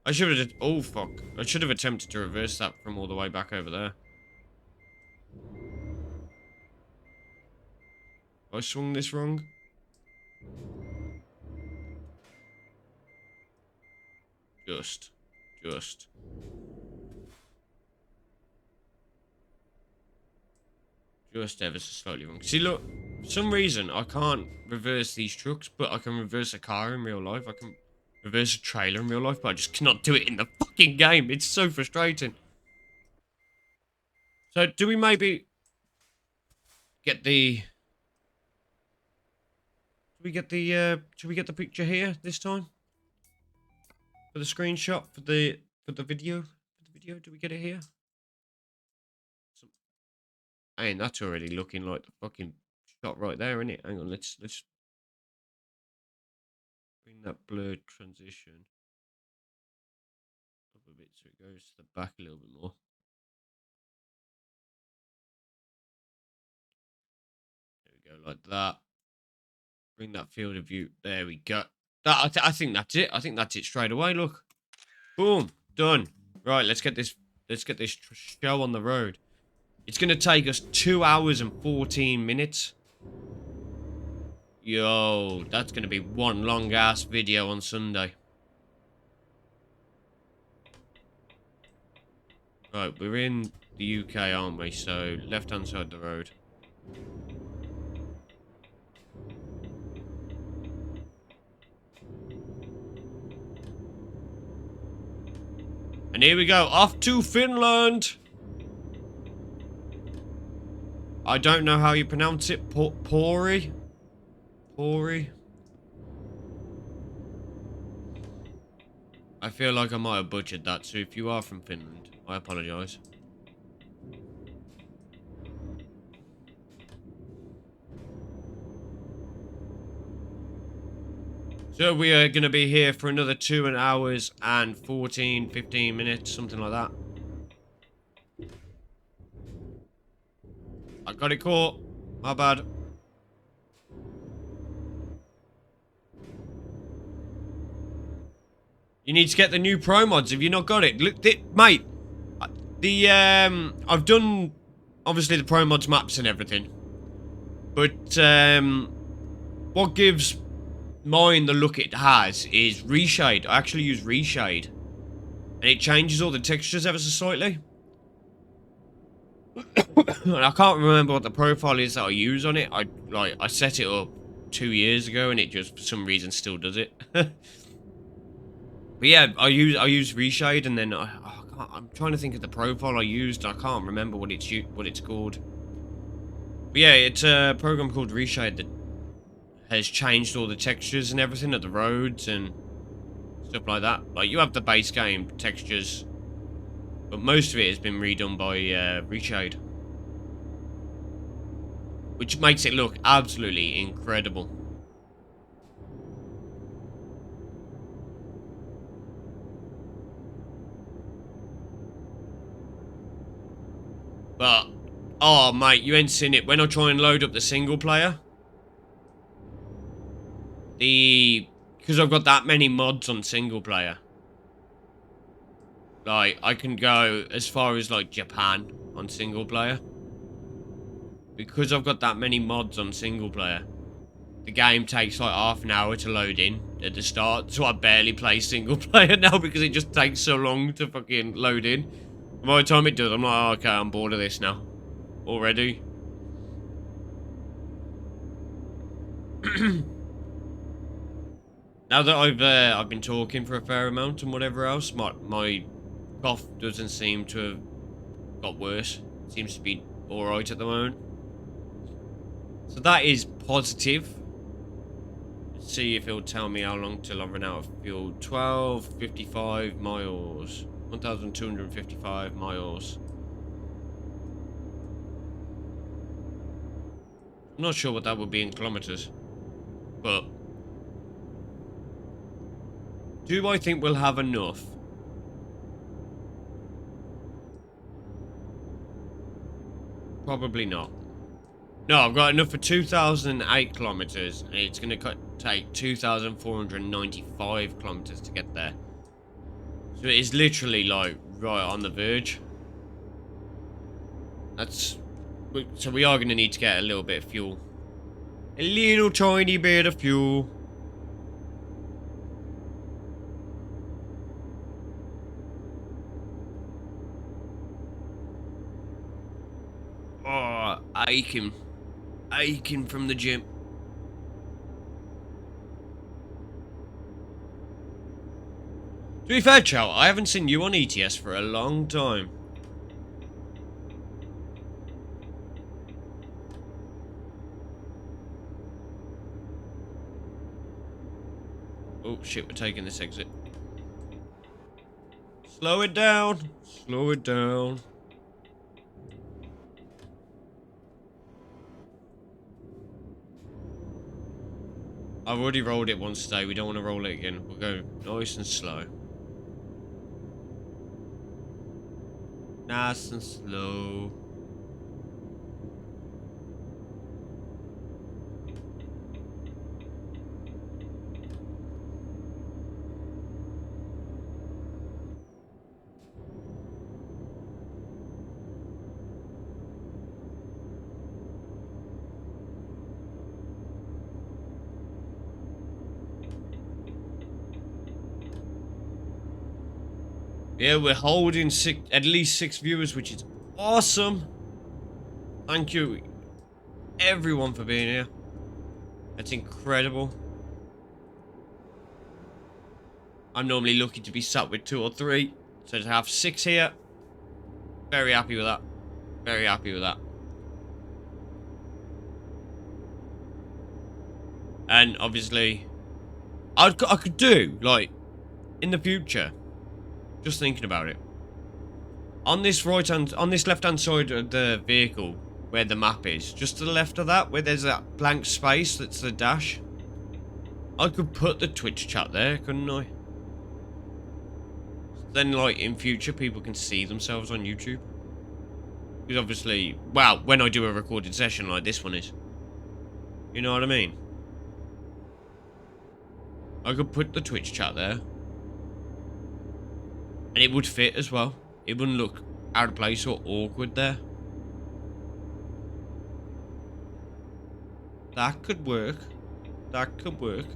I should have... Oh, fuck. I should have attempted to reverse that from all the way back over there. I swung this wrong. Just ever so slightly wrong. See, look, for some reason, I can't reverse these trucks, but I can reverse a car in real life. I can reverse a trailer in real life, but I just cannot do it in the fucking game. It's so frustrating. So, do we maybe get the... Should we get the picture here this time? For the screenshot, for the video? For the video, do we get it here? And that's already looking like the fucking shot right there, isn't it? Hang on, let's bring that blurred transition up a bit so it goes to the back a little bit more. There we go, like that. Bring that field of view. There we go. That I think that's it. I think that's it straight away. Look, boom, done. Right, let's get this show on the road. It's gonna take us 2 hours and 14 minutes. Yo, that's gonna be one long ass video on Sunday. Right, we're in the UK, aren't we? So left hand side of the road. And here we go, off to Finland. I don't know how you pronounce it. Pori? Pori? I feel like I might have butchered that, so if you are from Finland, I apologise. So we are going to be here for another 2 hours and 15 minutes, something like that. I got it caught. My bad. You need to get the new pro mods if you've not got it. Look, mate. I've done obviously the pro mods maps and everything, but what gives mine the look it has is reshade. I actually use reshade, and it changes all the textures ever so slightly. And I can't remember what the profile is that I use on it. I set it up 2 years ago, and it just for some reason still does it. But yeah, I use reshade, and then I'm trying to think of the profile I used. I can't remember what it's called. But yeah, it's a program called Reshade that has changed all the textures and everything of the roads and stuff like that. Like, you have the base game textures, but most of it has been redone by Reshade, which makes it look absolutely incredible. But, oh mate, you ain't seen it. When I try and load up the single player, because I've got that many mods on single player, like, I can go as far as, like, Japan on single player. Because I've got that many mods on single player, the game takes, like, half an hour to load in at the start, so I barely play single player now because it just takes so long to fucking load in. And by the time it does, I'm like, oh, okay, I'm bored of this now. Already. Now that I've been talking for a fair amount and whatever else, my cough doesn't seem to have got worse. It seems to be alright at the moment. So that is positive. Let's see if it'll tell me how long till I run out of fuel. 1255 miles. 1,255 miles. I'm not sure what that would be in kilometers, but do I think we'll have enough? Probably not. No, I've got enough for 2,008 kilometers, and it's going to take 2,495 kilometers to get there. So So it is literally like right on the verge. So we are going to need to get a little bit of fuel. A little tiny bit of fuel. Oh, aching. Aching from the gym. To be fair, Chow, I haven't seen you on ETS for a long time. Oh shit, we're taking this exit. Slow it down. Slow it down. I've already rolled it once today. We don't want to roll it again. We'll go nice and slow. Nice and slow. Yeah, we're holding at least 6 viewers, which is awesome. Thank you, everyone, for being here. That's incredible. I'm normally lucky to be sat with 2 or 3, so to have 6 here, very happy with that. Very happy with that. And obviously, I could do, like, in the future, just thinking about it, on this left-hand side of the vehicle, where the map is, just to the left of that, where there's that blank space that's the dash, I could put the Twitch chat there, couldn't I? Then, like, in future, people can see themselves on YouTube. Because obviously, well, when I do a recorded session like this one is, you know what I mean? I could put the Twitch chat there. And it would fit as well. It wouldn't look out of place or awkward there. That could work. That could work.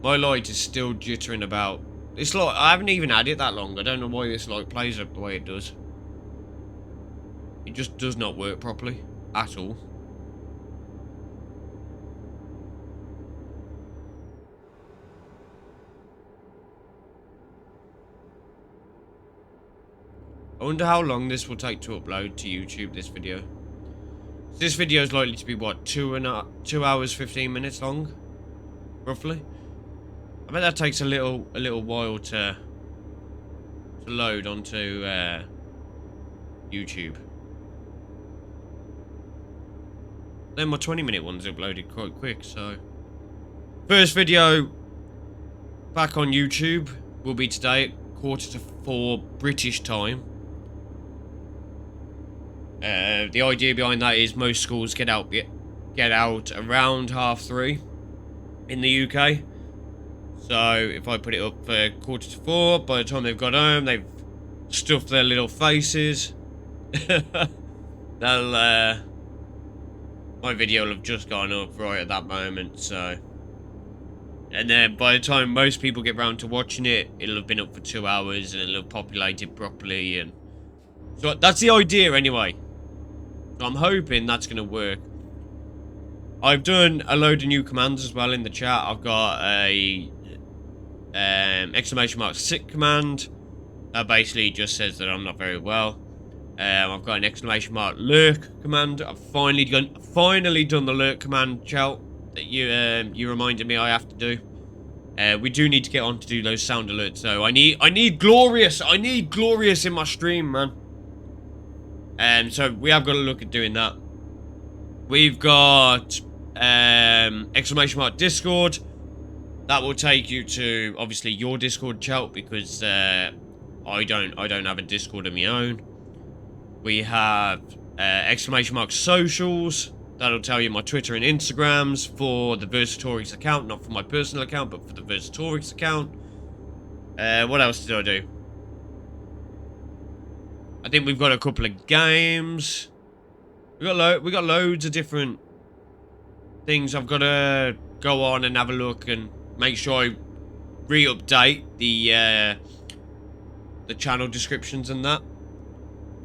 My light is still jittering about. This light, I haven't even had it that long. I don't know why this light plays up the way it does. It just does not work properly. At all. I wonder how long this will take to upload to YouTube, this video. This video is likely to be, what, 2 hours, 15 minutes long? Roughly? I bet that takes a little while to load onto YouTube. Then my 20-minute one's uploaded quite quick, so... First video back on YouTube will be today at 4:45 British time. The idea behind that is most schools get out around 3:30 in the UK. So if I put it up for 4:45, by the time they've got home, they've stuffed their little faces. My video will have just gone up right at that moment. So, and then by the time most people get round to watching it, it'll have been up for 2 hours and it'll have populated properly. And so that's the idea anyway. So I'm hoping that's going to work. I've done a load of new commands as well in the chat. I've got a !sick command that basically just says that I'm not very well. I've got an !lurk command. I've finally done the lurk command, chat, that you reminded me I have to do. We do need to get on to do those sound alerts, so I need glorious in my stream, man. So we have got to look at doing that. We've got !Discord. That will take you to obviously your Discord, chat, because I don't have a Discord of my own. We have !socials. That'll tell you my Twitter and Instagrams for the Vercitorix account, not for my personal account, but for the Vercitorix account. What else did I do? I think we've got a couple of games. We got loads of different things. I've got to go on and have a look and make sure I re-update the channel descriptions and that.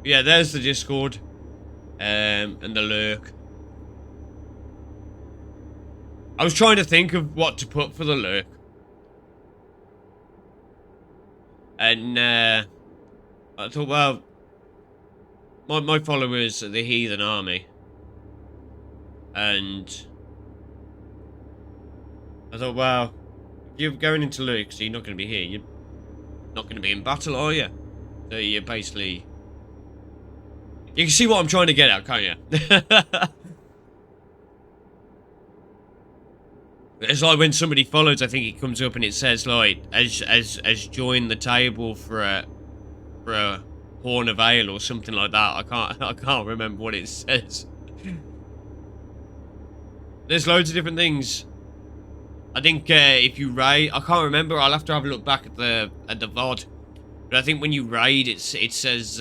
Yeah, there's the Discord, and the lurk. I was trying to think of what to put for the lurk, and I thought, well, my followers are the Heathen Army, and I thought, well, if you're going into lurk, so you're not going to be here. You're not going to be in battle, are you? So you're basically... You can see what I'm trying to get at, can't you? It's like when somebody follows, I think it comes up and it says like, as joined the table for a horn of ale or something like that. I can't remember what it says. There's loads of different things. I think if you raid, I can't remember. I'll have to have a look back at the VOD. But I think when you raid, it says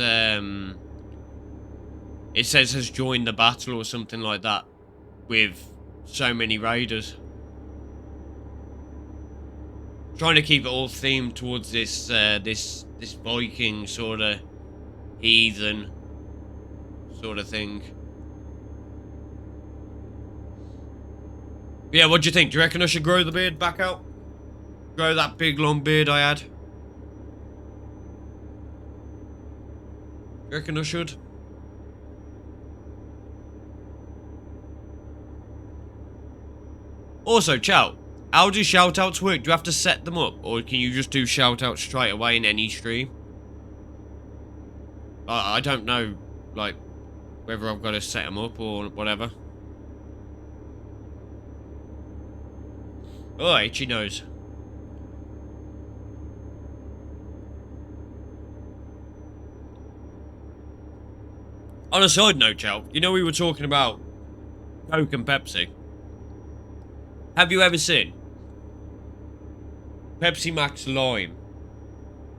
has joined the battle or something like that with so many raiders. Trying to keep it all themed towards this this Viking sort of heathen sort of thing. Yeah, what do you think? Do you reckon I should grow the beard back out? Grow that big long beard I had? Do you reckon I should? Also, Chow, how do shoutouts work? Do you have to set them up? Or can you just do shoutouts straight away in any stream? I don't know, like, whether I've got to set them up or whatever. Oh, itchy nose. On a side note, Chow, you know we were talking about Coke and Pepsi. Have you ever seen Pepsi Max Lime?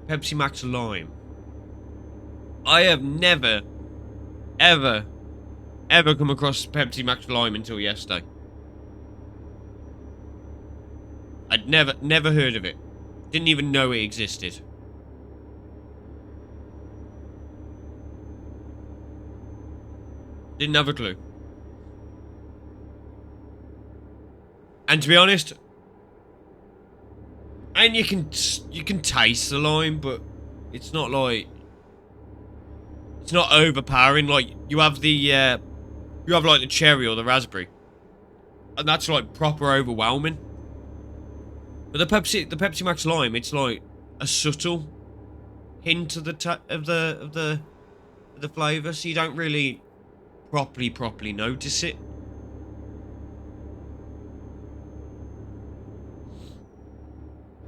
Pepsi Max Lime. I have never, ever come across Pepsi Max Lime until yesterday. I'd never heard of it. Didn't even know it existed. Didn't have a clue. And to be honest, and you can taste the lime, but it's not like, it's not overpowering. Like you have like the cherry or the raspberry, and that's like proper overwhelming. But the Pepsi Max Lime, it's like a subtle hint of the flavour, so you don't really properly notice it.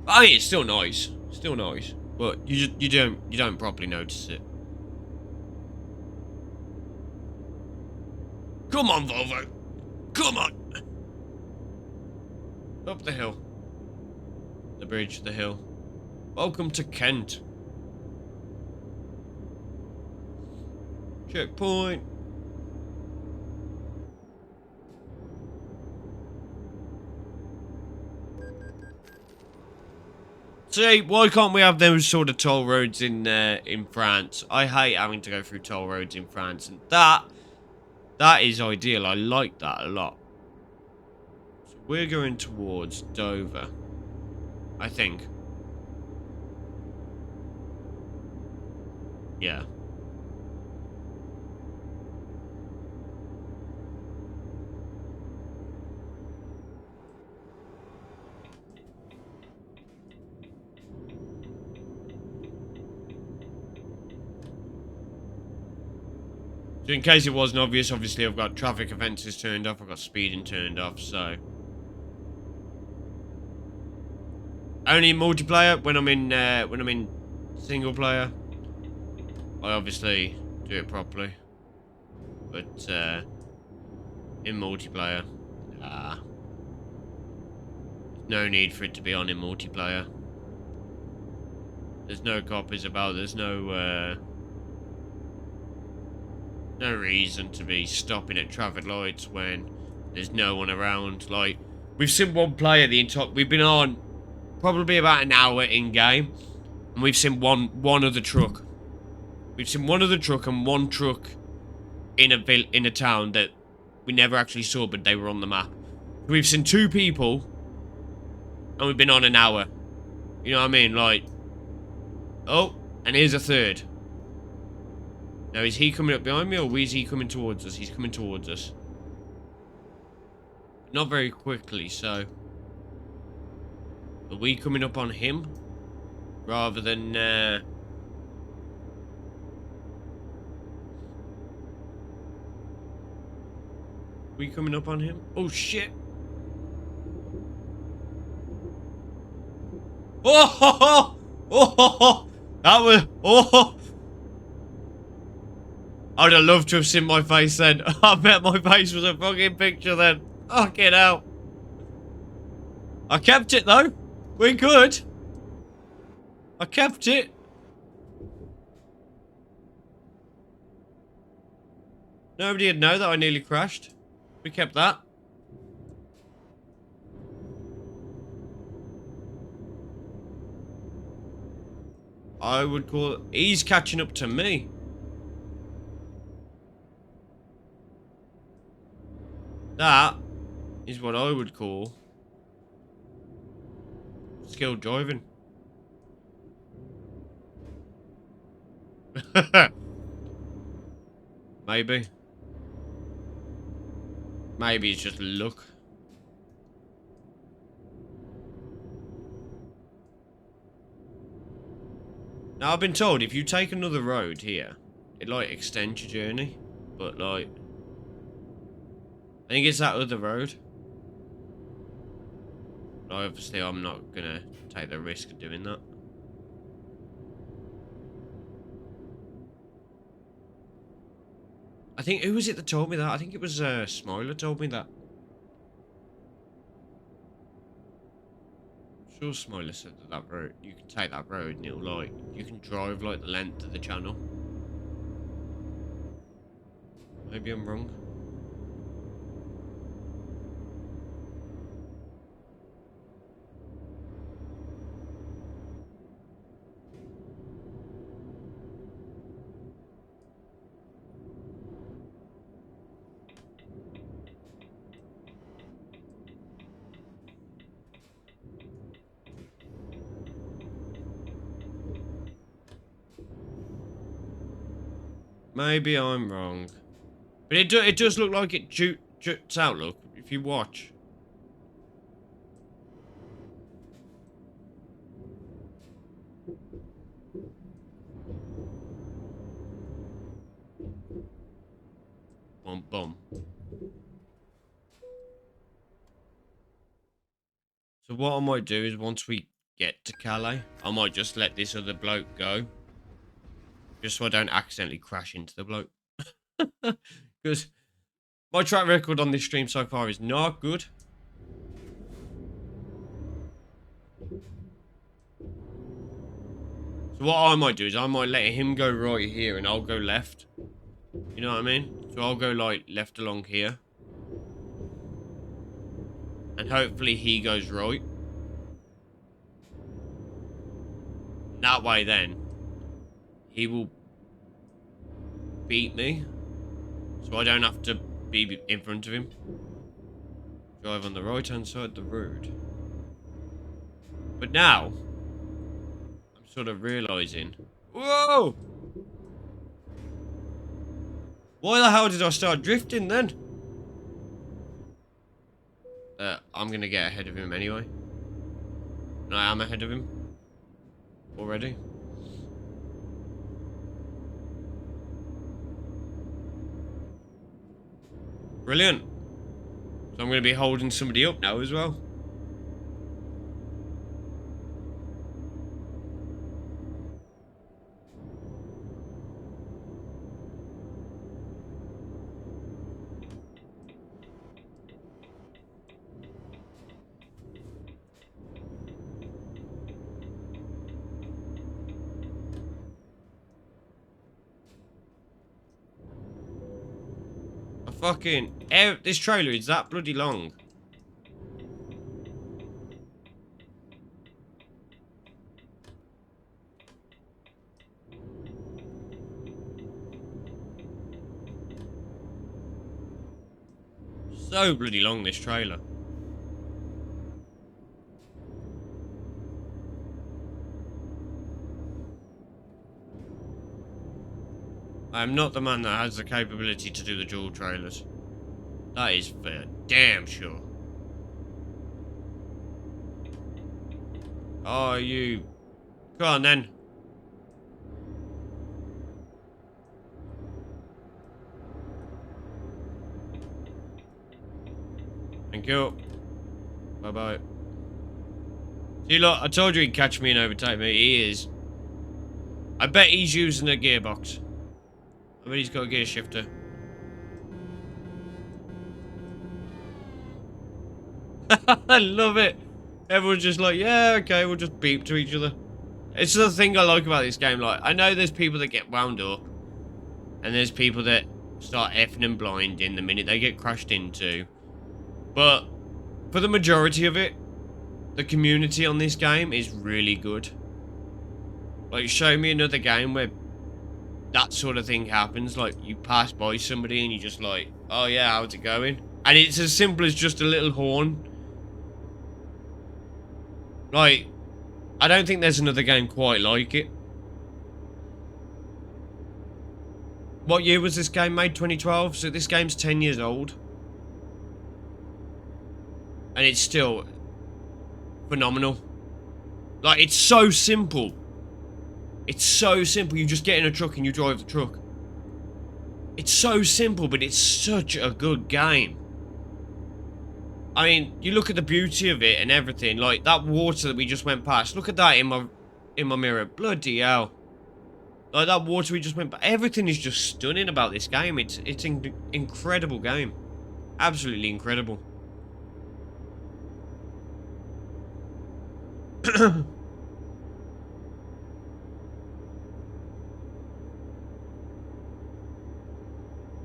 I mean, it's still nice, but you don't properly notice it. Come on, Volvo, come on, up the hill. The bridge, the hill. Welcome to Kent. Checkpoint. See, why can't we have those sort of toll roads in France? I hate having to go through toll roads in France, and that is ideal. I like that a lot. So we're going towards Dover, I think. Yeah. So in case it wasn't obvious, obviously I've got traffic offences turned off, I've got speeding turned off, so... Only multiplayer when I'm in single player. I obviously do it properly. But in multiplayer, no need for it to be on in multiplayer. There's no coppers about. There's no no reason to be stopping at traffic lights when there's no one around. Like, we've seen one player the entire... We've been on probably about an hour in-game, and we've seen one other truck. We've seen one other truck and one truck in a town that we never actually saw, but they were on the map. We've seen 2 people, and we've been on an hour. You know what I mean? Like, oh, and here's a third. Now, is he coming up behind me, or is he coming towards us? He's coming towards us. Not very quickly, so... Are we coming up on him? Rather than, we coming up on him? Oh, shit! Oh, ho, ho! Oh, ho, ho! That was... Oh! I'd have loved to have seen my face then. I bet my face was a fucking picture then. Fucking hell. I kept it though. We're good. I kept it. Nobody would know that I nearly crashed. We kept that. I would call it... He's catching up to me. That is what I would call skilled driving. Maybe. Maybe it's just luck. Now, I've been told if you take another road here, it, like, extends your journey. But, like... I think it's that other road. But obviously, I'm not gonna take the risk of doing that. I think... Who was it that told me that? I think it was, Smiler told me that. I'm sure Smiler said that that road... You can take that road and it'll, like... You can drive, like, the length of the channel. Maybe I'm wrong. Maybe I'm wrong. But it does look like it juts out, look, if you watch. Bum bum. So what I might do is once we get to Calais, I might just let this other bloke go. Just so I don't accidentally crash into the bloke. Because my track record on this stream so far is not good. So what I might do is I might let him go right here and I'll go left. You know what I mean? So I'll go like left along here. And hopefully he goes right. That way then, he will beat me. So I don't have to be in front of him. Drive on the right hand side of the road. But now, I'm sort of realising... Whoa! Why the hell did I start drifting then? I'm going to get ahead of him anyway. And I am ahead of him. Already. Brilliant. So I'm going to be holding somebody up now as well. fucking... This trailer is that bloody long. So bloody long, this trailer. I am not the man that has the capability to do the dual trailers. That is for damn sure. Oh, you... Go on, then. Thank you. Bye-bye. See, look, I told you he'd catch me and overtake me. He is. I bet he's using a gearbox. I bet he's got a gear shifter. I love it. Everyone's just like, yeah, okay, we'll just beep to each other. It's the thing I like about this game. Like, I know there's people that get wound up. And there's people that start effing and blinding the minute they get crashed into. But for the majority of it, the community on this game is really good. Like, show me another game where that sort of thing happens. Like, you pass by somebody and you're just like, oh yeah, how's it going? And it's as simple as just a little horn. Like, I don't think there's another game quite like it. What year was this game made? 2012? So this game's 10 years old. And it's still phenomenal. Like, it's so simple. It's so simple. You just get in a truck and you drive the truck. It's so simple, but it's such a good game. I mean, you look at the beauty of it and everything. Like, that water that we just went past. Look at that in my mirror. Bloody hell. Like, that water we just went past. Everything is just stunning about this game. It's an incredible game. Absolutely incredible.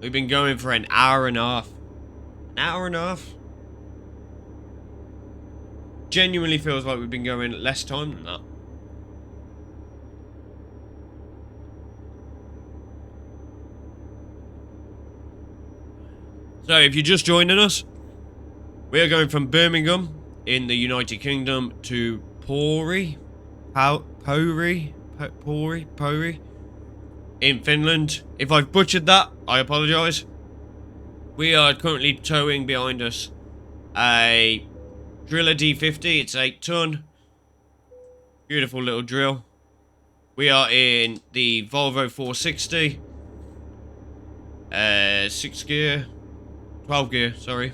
We've been going for an hour and a half. An hour and a half? Genuinely feels like we've been going less time than that. So, if you're just joining us, we are going from Birmingham in the United Kingdom to Pori in Finland. If I've butchered that, I apologise. We are currently towing behind us a Driller D50. It's 8 ton. Beautiful little drill. We are in the Volvo 460. 6 gear. 12 gear, sorry.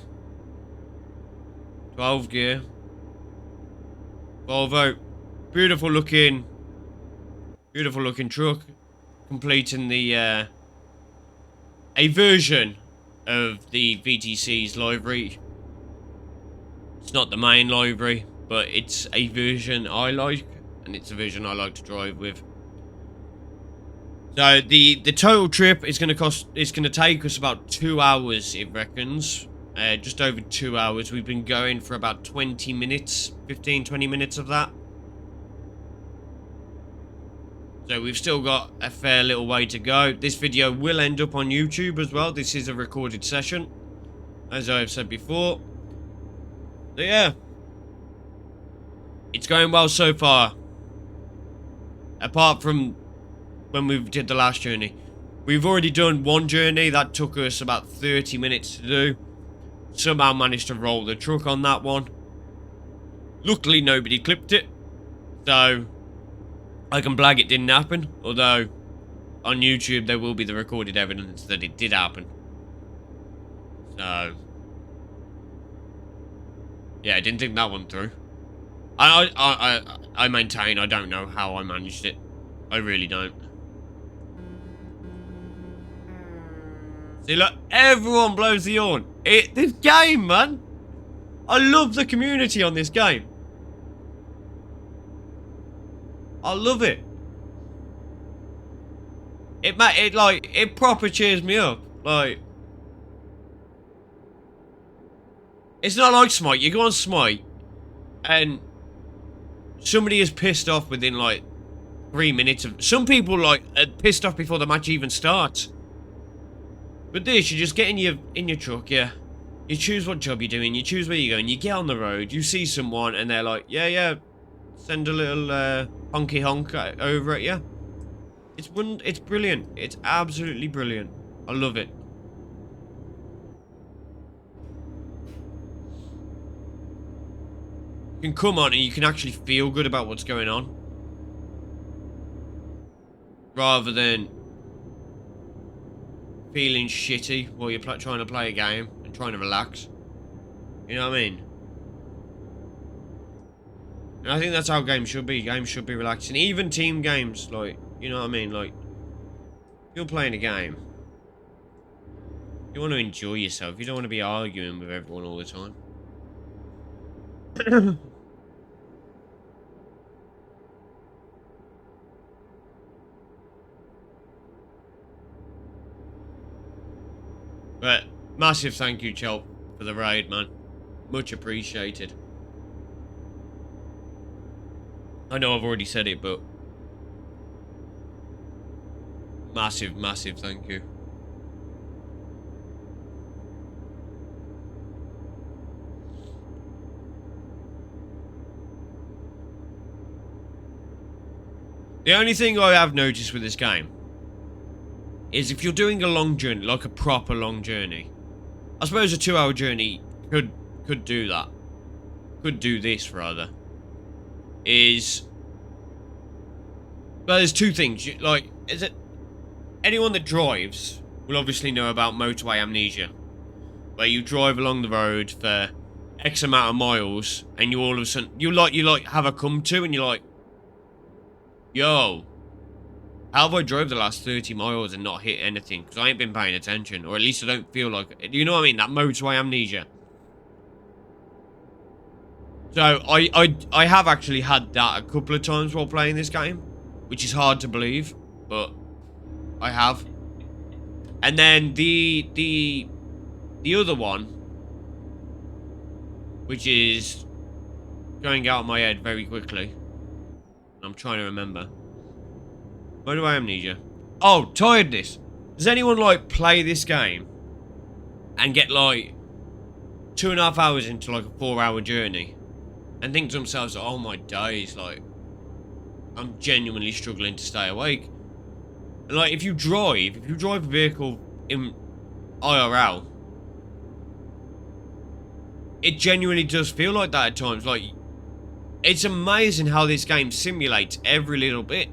12 gear. Volvo. Beautiful looking truck. Completing the, a version of the VTC's livery. It's not the main livery, but it's a version I like, and it's a version I like to drive with. So the total trip is going to take us about 2 hours, it reckons. Just over 2 hours. We've been going for about 20 minutes, 15-20 minutes of that. So we've still got a fair little way to go. This video will end up on YouTube as well. This is a recorded session, as I've said before. So yeah, it's going well so far. Apart from when we did the last journey. We've already done one journey that took us about 30 minutes to do. Somehow managed to roll the truck on that one. Luckily nobody clipped it, so I can blag it didn't happen. Although on YouTube there will be the recorded evidence that it did happen. So yeah, I didn't think that one through. I maintain I don't know how I managed it. I really don't. See, look, everyone blows the horn. This game, man. I love the community on this game. I love it. It proper cheers me up. Like, It's not like Smite. You go on Smite, and somebody is pissed off within, like, 3 minutes of... Some people, like, are pissed off before the match even starts. But this, you just get in your truck, yeah. You choose what job you're doing, you choose where you're going, you get on the road, you see someone, and they're like, yeah, send a little honky honk over at you. It's brilliant. It's absolutely brilliant. I love it. You can come on and you can actually feel good about what's going on. Rather than feeling shitty while you're trying to play a game and trying to relax. You know what I mean? And I think that's how games should be. Games should be relaxing. Even team games, like, you know what I mean? Like, you're playing a game. You want to enjoy yourself. You don't want to be arguing with everyone all the time. But massive thank you, Chelp, for the raid, man. Much appreciated. I know I've already said it, but massive, massive thank you. The only thing I have noticed with this game is if you're doing a long journey, like a proper long journey, I suppose a 2-hour journey could do that. Could do this, rather. Well, there's two things. Like, is it... Anyone that drives will obviously know about motorway amnesia. Where you drive along the road for X amount of miles, and you all of a sudden... You have a come to, and you're like... Yo... How have I drove the last 30 miles and not hit anything? Because I ain't been paying attention. Or at least I don't feel like it. You know what I mean? That motorway amnesia. So, I have actually had that a couple of times while playing this game. Which is hard to believe. But I have. And then the other one. Which is going out of my head very quickly. I'm trying to remember. Motorway amnesia. Oh, tiredness. Does anyone, like, play this game and get, like, 2.5 hours into, like, a 4-hour journey and think to themselves, oh my days, like, I'm genuinely struggling to stay awake. And, like, if you drive a vehicle in IRL, it genuinely does feel like that at times. Like, it's amazing how this game simulates every little bit.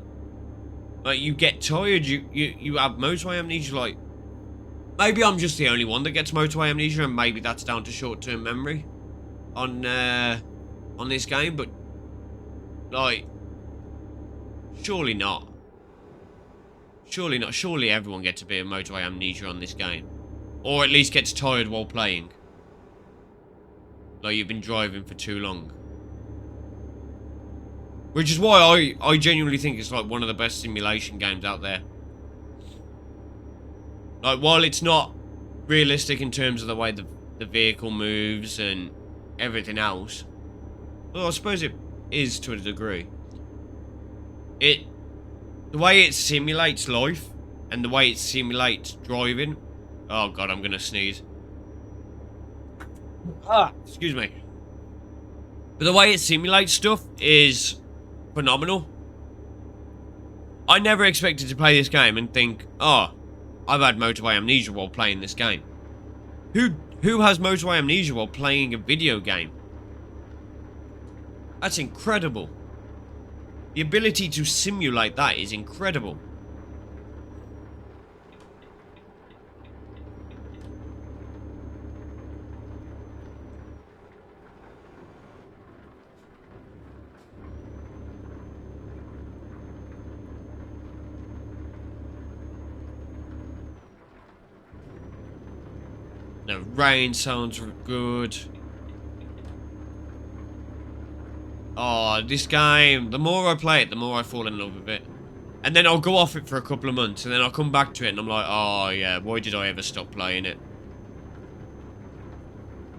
Like, you get tired, you have motorway amnesia, like... Maybe I'm just the only one that gets motorway amnesia, and maybe that's down to short-term memory on this game, but... Like... Surely not. Surely not. Surely everyone gets a bit of motorway amnesia on this game. Or at least gets tired while playing. Like, you've been driving for too long. Which is why I genuinely think it's like one of the best simulation games out there. Like, while it's not realistic in terms of the way the vehicle moves and everything else. Well, I suppose it is to a degree. The way it simulates life and the way it simulates driving. Oh god, I'm gonna sneeze. Excuse me. But the way it simulates stuff is phenomenal. I never expected to play this game and think, oh, I've had motorway amnesia while playing this game. Who has motorway amnesia while playing a video game? That's incredible. The ability to simulate that is incredible. The rain sounds good. Oh, this game, the more I play it, the more I fall in love with it. And then I'll go off it for a couple of months, and then I'll come back to it, and I'm like, oh yeah, why did I ever stop playing it?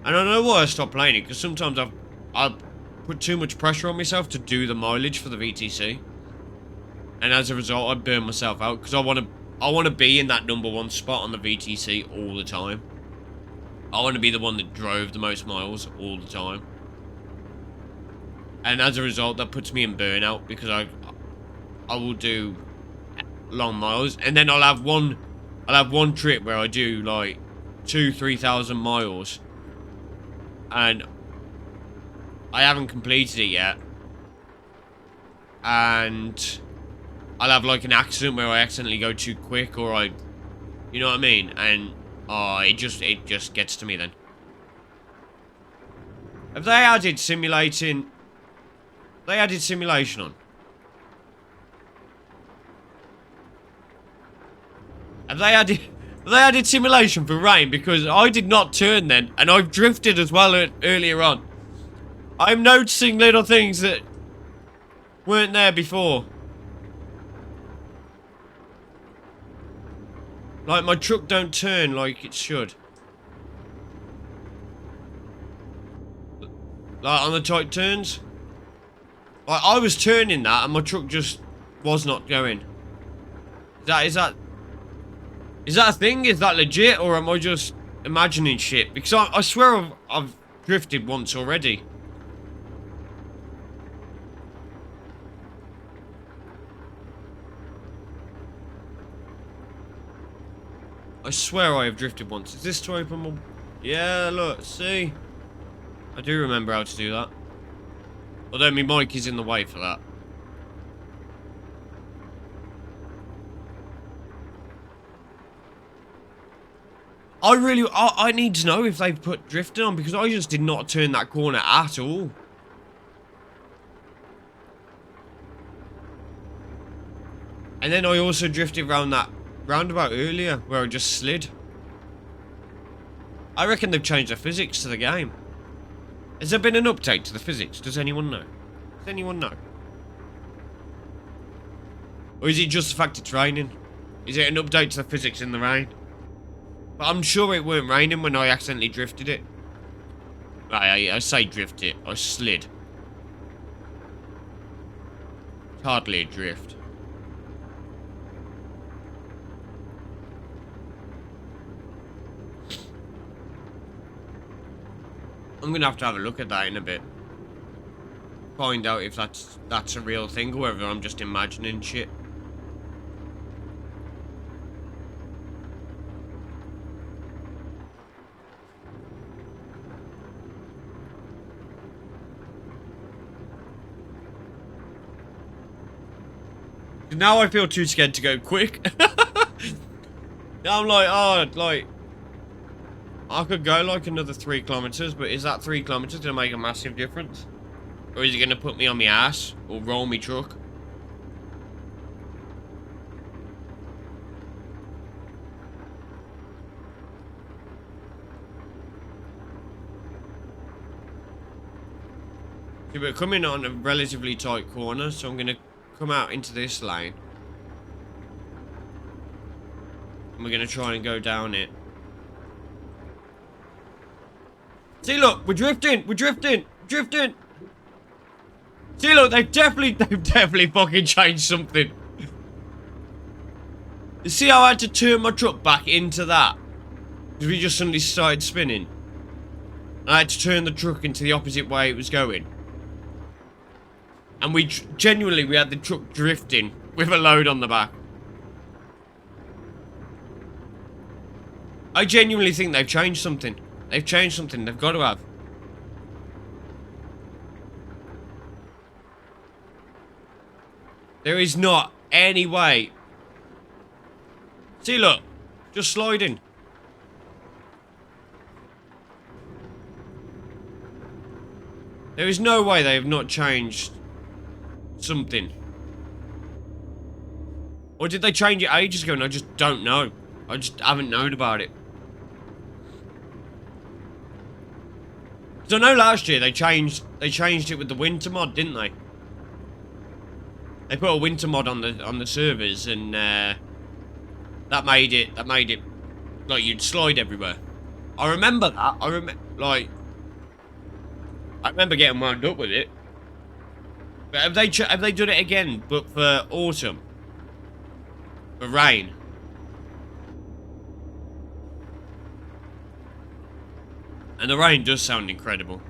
And I know why I stopped playing it, because sometimes I've put too much pressure on myself to do the mileage for the VTC. And as a result, I burn myself out, because I want to be in that #1 spot on the VTC all the time. I want to be the one that drove the most miles all the time. And as a result, that puts me in burnout, because I will do long miles, and then I'll have one trip where I do like 2,000-3,000 miles, and I haven't completed it yet, and I'll have like an accident where I accidentally go too quick, or you know what I mean, and it just gets to me then. Have they added simulating? They added simulation on. Have they added simulation for rain? Because I did not turn then, and I've drifted as well earlier on. I'm noticing little things that weren't there before. Like my truck don't turn like it should. Like on the tight turns. Like I was turning that and my truck just was not going. Is that a thing? Is that legit, or am I just imagining shit? Because I swear I've drifted once already. I swear I have drifted once. Is this to open my... Yeah, look, see? I do remember how to do that. Although my mic is in the way for that. I need to know if they've put drifting on, because I just did not turn that corner at all. And then I also drifted around that roundabout earlier, where I just slid. I reckon they've changed the physics to the game. Has there been an update to the physics? Does anyone know? Does anyone know? Or is it just the fact it's raining? Is it an update to the physics in the rain? But I'm sure it weren't raining when I accidentally drifted it. I say drift it. I slid. It's hardly a drift. I'm gonna have to have a look at that in a bit. Find out if that's a real thing, or whether I'm just imagining shit. Now I feel too scared to go quick. Now I'm like, oh, like, I could go like another 3 kilometers, but is that 3 kilometers gonna make a massive difference? Or is it gonna put me on my ass or roll me truck? See, we're coming on a relatively tight corner, so I'm gonna come out into this lane. And we're gonna try and go down it. See, look, we're drifting, drifting. See, look, they've definitely fucking changed something. You see how I had to turn my truck back into that? Because we just suddenly started spinning. I had to turn the truck into the opposite way it was going. And we had the truck drifting with a load on the back. I genuinely think they've changed something. They've changed something. They've got to have. There is not any way. See, look. Just sliding. There is no way they have not changed something. Or did they change it ages ago and I just don't know? I just haven't known about it. So I know last year they changed it with the winter mod, didn't they? They put a winter mod on the servers, and that made it like you'd slide everywhere. I remember that. like, I remember getting wound up with it. But have they done it again, but for autumn? For rain? And the rain does sound incredible.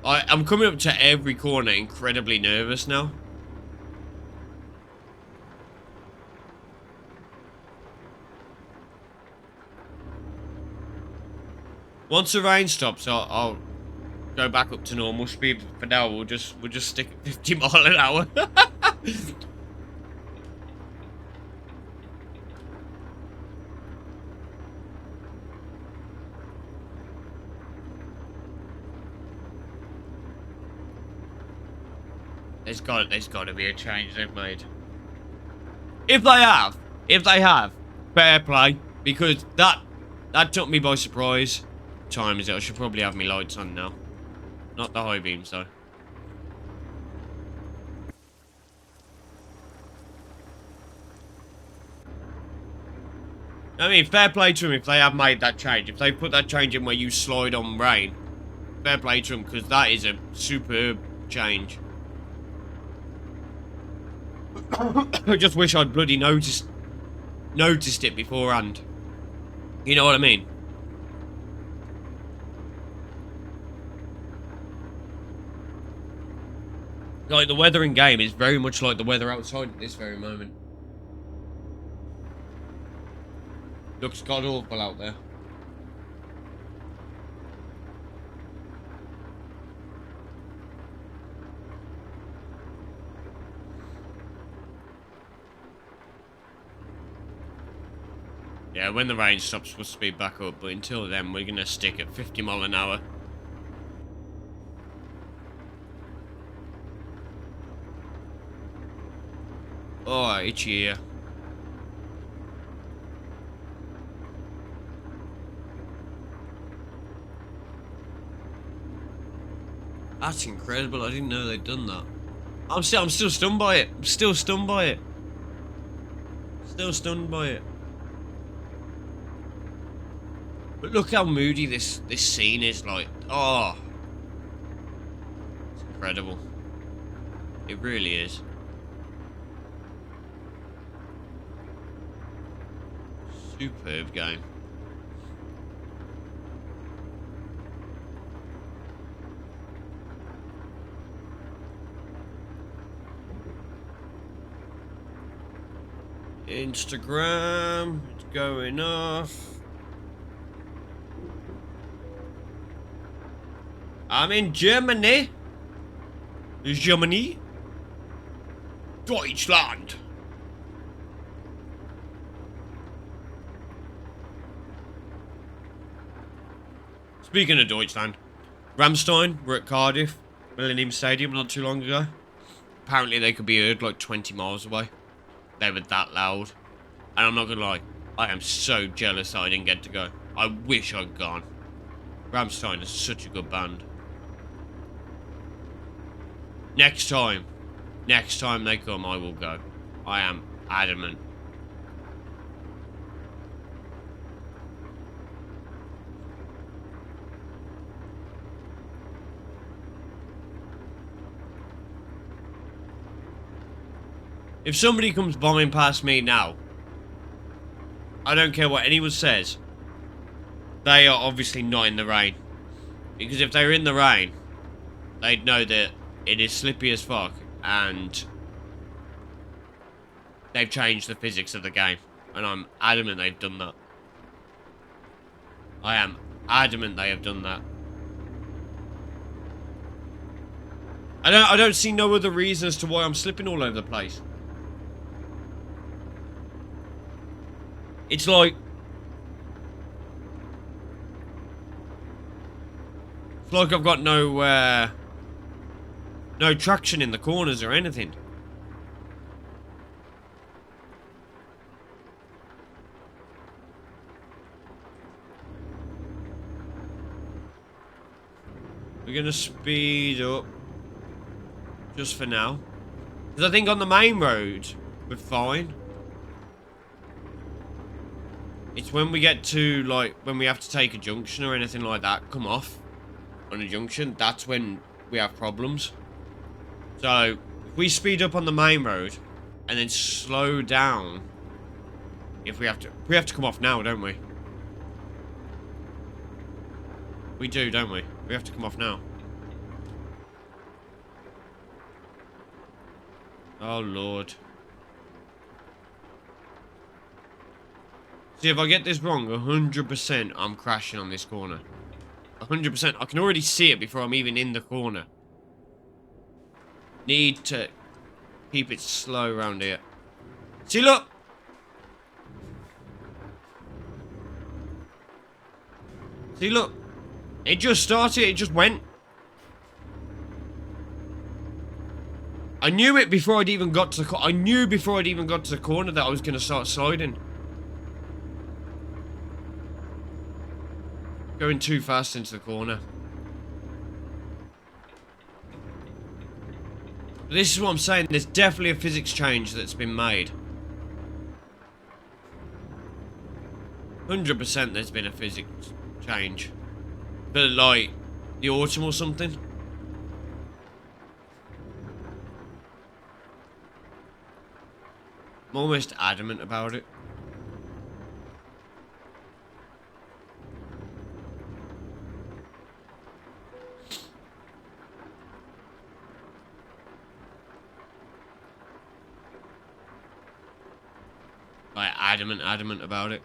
I'm coming up to every corner incredibly nervous now. Once the rain stops, I'll go back up to normal speed. For now, we'll just stick at 50 mile an hour. There's got to be a change they've made. If they have, fair play, because that took me by surprise. What time is it? I should probably have my lights on now. Not the high beams though. I mean, fair play to them if they have made that change. If they put that change in where you slide on rain, fair play to them, because that is a superb change. I just wish I'd bloody noticed it beforehand. You know what I mean? Like, the weather in game is very much like the weather outside at this very moment. Looks god awful out there. Yeah, when the rain stops, we'll speed back up, but until then, we're gonna stick at 50 mile an hour. Oh, itchy ear. That's incredible. I didn't know they'd done that. I'm still stunned by it. I'm still stunned by it. Still stunned by it. But look how moody this scene is, like. Oh. It's incredible. It really is. Superb game. Instagram, it's going off. I'm in Germany. Germany. Deutschland. Speaking of Deutschland, Ramstein were at Cardiff, Millennium Stadium not too long ago. Apparently they could be heard like 20 miles away. They were that loud. And I'm not gonna lie, I am so jealous that I didn't get to go. I wish I'd gone. Ramstein is such a good band. Next time they come, I will go. I am adamant. If somebody comes bombing past me now, I don't care what anyone says, they are obviously not in the rain. Because if they were in the rain, they'd know that it is slippy as fuck, and they've changed the physics of the game. And I'm adamant they've done that. I am adamant they have done that. I don't see no other reason as to why I'm slipping all over the place. It's like... It's like I've got no traction in the corners or anything. We're gonna speed up. Just for now. Because I think on the main road, we're fine. It's when we get to, like, when we have to take a junction or anything like that, come off on a junction, that's when we have problems. So, if we speed up on the main road and then slow down, if we have to come off now, don't we? We do, don't we? We have to come off now. Oh, Lord. See, if I get this wrong, 100% I'm crashing on this corner. 100%. I can already see it before I'm even in the corner. Need to keep it slow around here. See, look! See, look! It just started, it just went. I knew it before I'd even got to the I knew before I'd even got to the corner that I was going to start sliding. Going too fast into the corner. But this is what I'm saying. There's definitely a physics change that's been made. 100% there's been a physics change. But like, the autumn or something. I'm almost adamant about it. Like, adamant about it.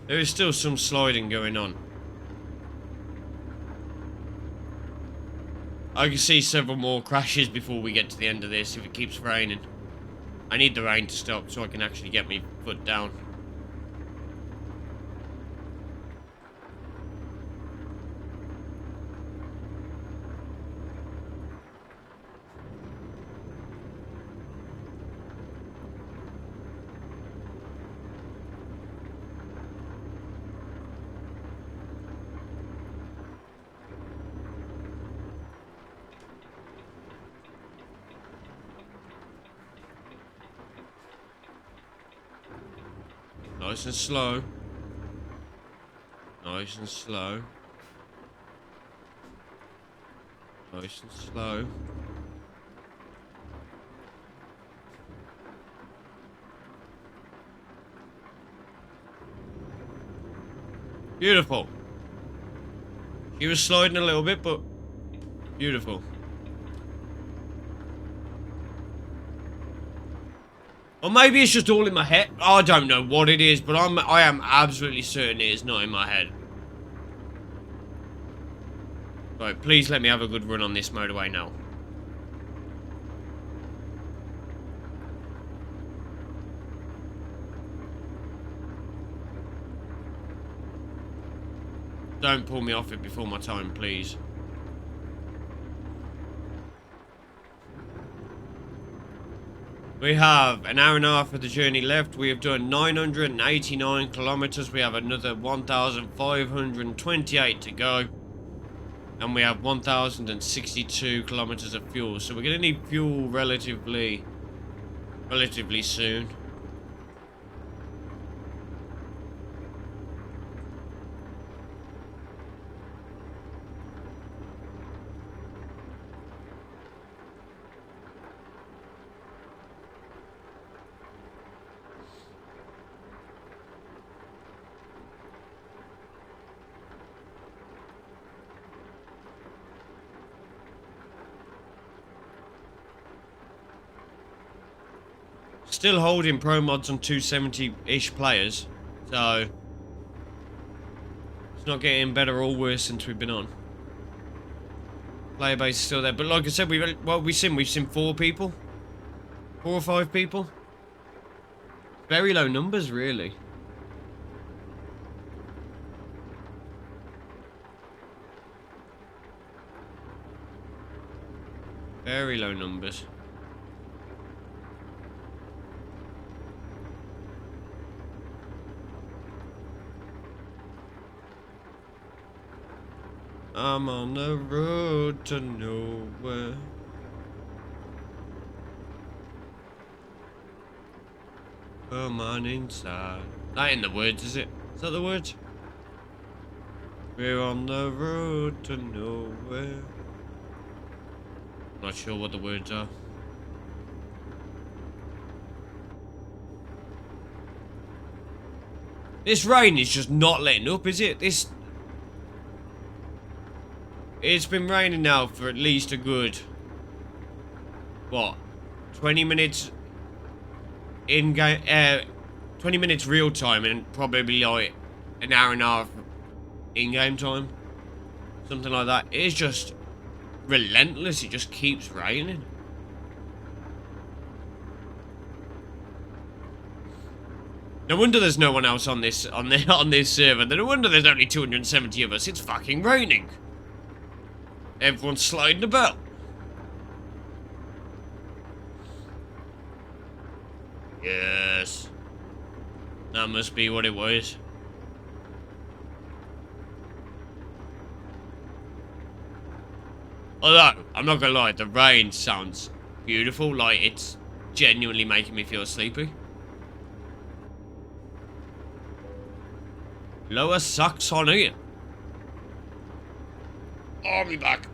There is still some sliding going on. I can see several more crashes before we get to the end of this if it keeps raining. I need the rain to stop so I can actually get my foot down. Nice and slow. Nice and slow. Nice and slow. Beautiful. He was sliding a little bit, but beautiful. Or maybe it's just all in my head. I don't know what it is, but I am absolutely certain it is not in my head. Right, please let me have a good run on this motorway now. Don't pull me off it before my time, please. We have an hour and a half of the journey left. We have done 989 kilometers. We have another 1,528 to go. And we have 1,062 kilometers of fuel. So we're going to need fuel relatively soon. Still holding pro mods on 270-ish players, so it's not getting better or worse since we've been on. Player base is still there. But like I said, we've seen 4 people. 4 or 5 people. Very low numbers, really. Very low numbers. I'm on the road to nowhere. Come on inside. That ain't the words, is it? Is that the words? We're on the road to nowhere. Not sure what the words are. This rain is just not letting up, is it? It's been raining now for at least a good, what, 20 minutes in game, 20 minutes real time, and probably like an hour and a half in game time, something like that. It's just relentless. It just keeps raining. No wonder there's no one else on this server. No wonder there's only 270 of us. It's fucking raining. Everyone's sliding about. Yes. That must be what it was. Although, I'm not gonna lie, the rain sounds beautiful. Like, it's genuinely making me feel sleepy. Lower Saxony. I'll be back.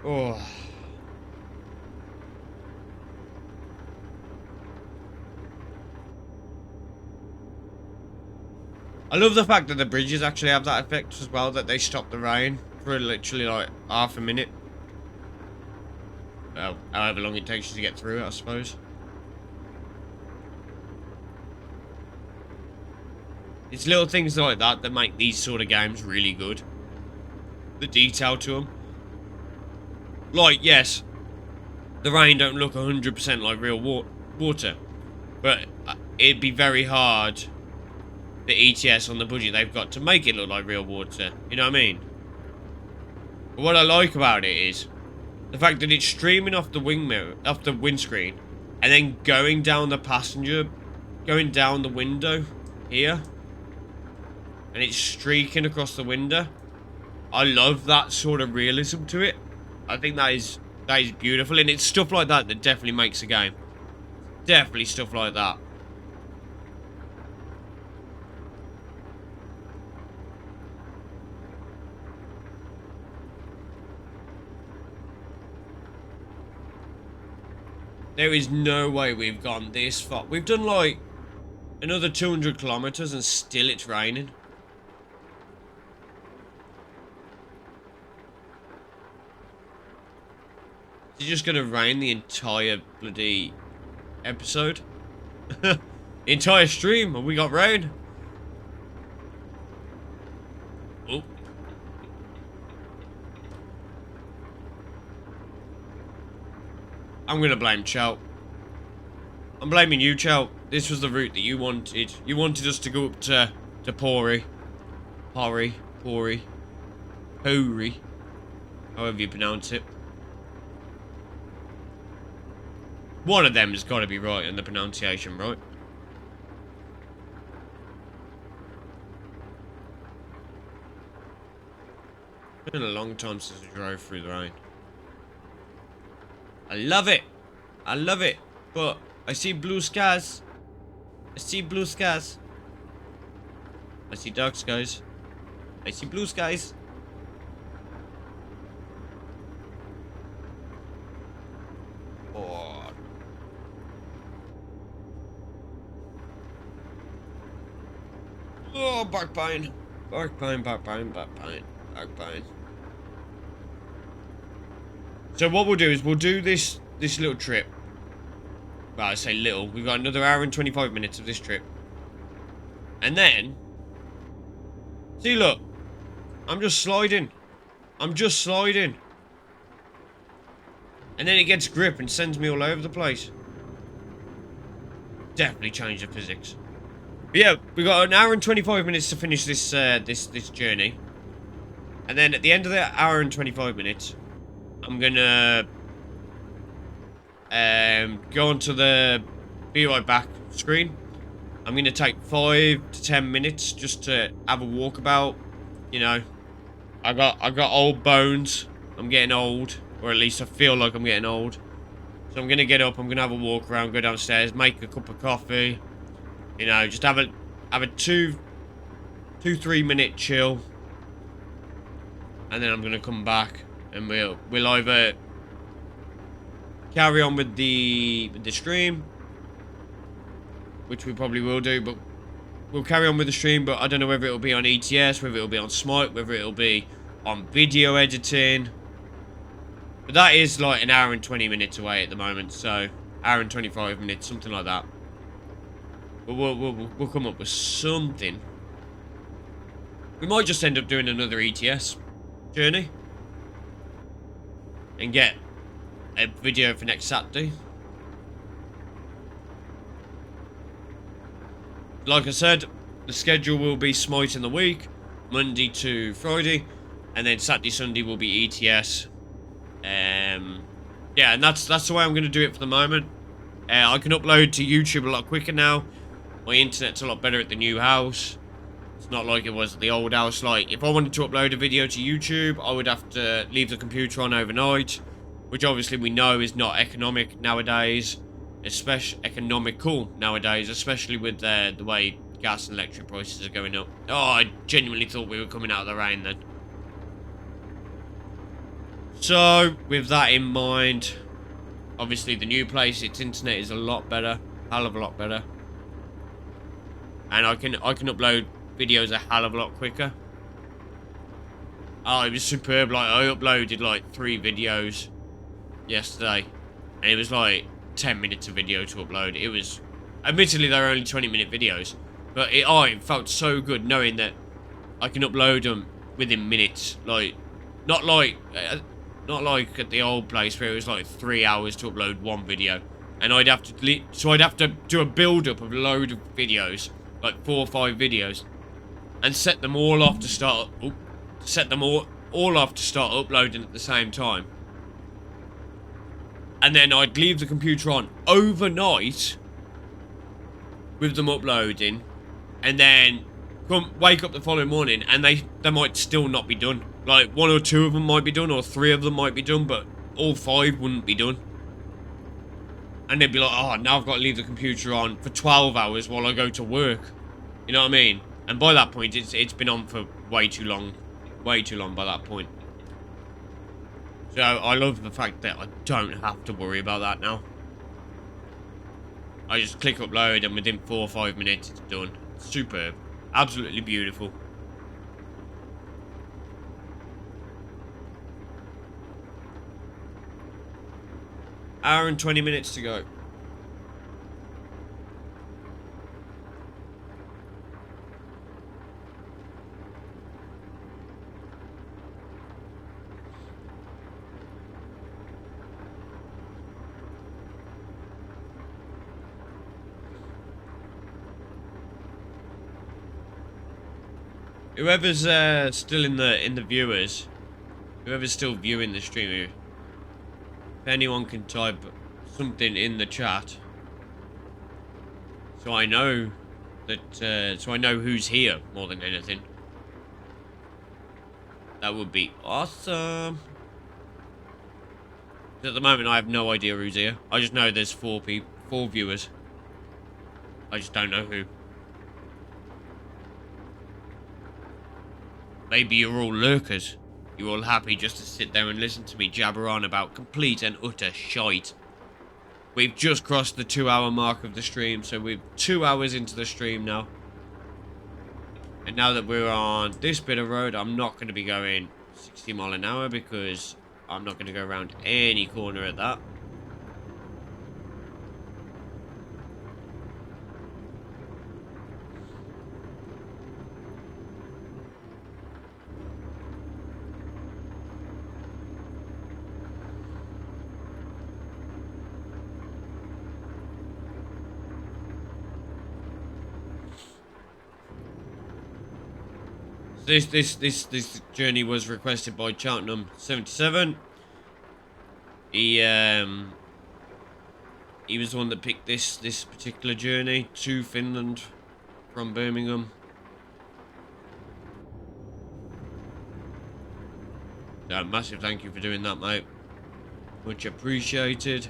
Oh. I love the fact that the bridges actually have that effect as well, that they stop the rain for literally like half a minute. Well, however long it takes you to get through it, I suppose. It's little things like that that make these sort of games really good. The detail to them. Like, yes, the rain don't look 100% like real water, but it'd be very hard, the ETS on the budget they've got, to make it look like real water. You know what I mean? But what I like about it is the fact that it's streaming off the off the windscreen, and then going down the window here. And it's streaking across the window. I love that sort of realism to it. I think that is beautiful, and it's stuff like that that definitely makes a game. Definitely stuff like that. There is no way we've gone this far. We've done like another 200 kilometers and still it's raining. Is it just gonna rain the entire bloody episode? The entire stream, and we got rain? Oh. I'm gonna blame Chow. I'm blaming you, Chow. This was the route that you wanted. You wanted us to go up to Pori. Pori. However you pronounce it. One of them has got to be right in the pronunciation, right? It's been a long time since we drove through the rain. I love it. I love it. But I see blue skies. I see blue skies. I see dark skies. I see blue skies. Oh. Oh, back pain. Back pain, back pain, back pain, back pain. So what we'll do is we'll do this little trip. Well, I say little. We've got another hour and 25 minutes of this trip. And then See, look. I'm just sliding. I'm just sliding. And then it gets grip and sends me all over the place. Definitely change the physics. But yeah, we got an hour and 25 minutes to finish this this journey. And then at the end of the hour and 25 minutes, I'm gonna go onto the be right back screen. I'm gonna take 5 to 10 minutes just to have a walkabout. You know, I got old bones. I'm getting old, or at least I feel like I'm getting old. So I'm gonna get up. I'm gonna have a walk around, go downstairs, make a cup of coffee. You know, just have a 3 minute chill, and then I'm gonna come back and we'll either carry on with the stream, which we probably will do, but we'll carry on with the stream. But I don't know whether it'll be on ETS, whether it'll be on Smite, whether it'll be on video editing. But that is like an hour and 20 minutes away at the moment, so hour and 25 minutes, something like that. But we'll come up with something. We might just end up doing another ETS journey and get a video for next Saturday. Like I said, the schedule will be Smite in the week, Monday to Friday, and then Saturday, Sunday will be ETS. Yeah, and that's the way I'm going to do it for the moment. I can upload to YouTube a lot quicker now. My internet's a lot better at the new house. It's not like it was at the old house. Like, if I wanted to upload a video to YouTube, I would have to leave the computer on overnight, which obviously we know is not economic nowadays. Especially economical nowadays, especially with the way gas and electric prices are going up. Oh, I genuinely thought we were coming out of the rain then. So, with that in mind, obviously the new place, its internet is a lot better, hell of a lot better, and I can upload videos a hell of a lot quicker. Oh, it was superb. Like, I uploaded like 3 videos yesterday, and it was like 10 minutes of video to upload. It was, admittedly, they were only 20-minute videos, but it felt so good knowing that I can upload them within minutes. Like, not like at the old place where it was like 3 hours to upload one video, and I'd have to do a build-up of a load of videos, like 4 or 5 videos, and set them all off to start. Set them all off to start uploading at the same time. And then I'd leave the computer on overnight with them uploading, and then wake up the following morning and they might still not be done. Like, 1 or 2 of them might be done, or 3 of them might be done, but all 5 wouldn't be done. And they'd be like, oh, now I've got to leave the computer on for 12 hours while I go to work. You know what I mean? And by that point, it's been on for way too long. Way too long by that point. So, I love the fact that I don't have to worry about that now. I just click upload, and within 4 or 5 minutes, it's done. Superb. Absolutely beautiful. Hour and 20 minutes to go. Whoever's still in the viewers, whoever's still viewing the stream, if anyone can type something in the chat, so I know that, so I know who's here more than anything, that would be awesome. At the moment, I have no idea who's here. I just know there's 4 viewers. I just don't know who. Maybe you're all lurkers. You're all happy just to sit there and listen to me jabber on about complete and utter shite. We've just crossed the 2-hour mark of the stream, so we're 2 hours into the stream now. And now that we're on this bit of road, I'm not going to be going 60 miles an hour because I'm not going to go around any corner at that. This journey was requested by Cheltenham 77. He was the one that picked this particular journey to Finland from Birmingham. Yeah, massive thank you for doing that, mate. Much appreciated.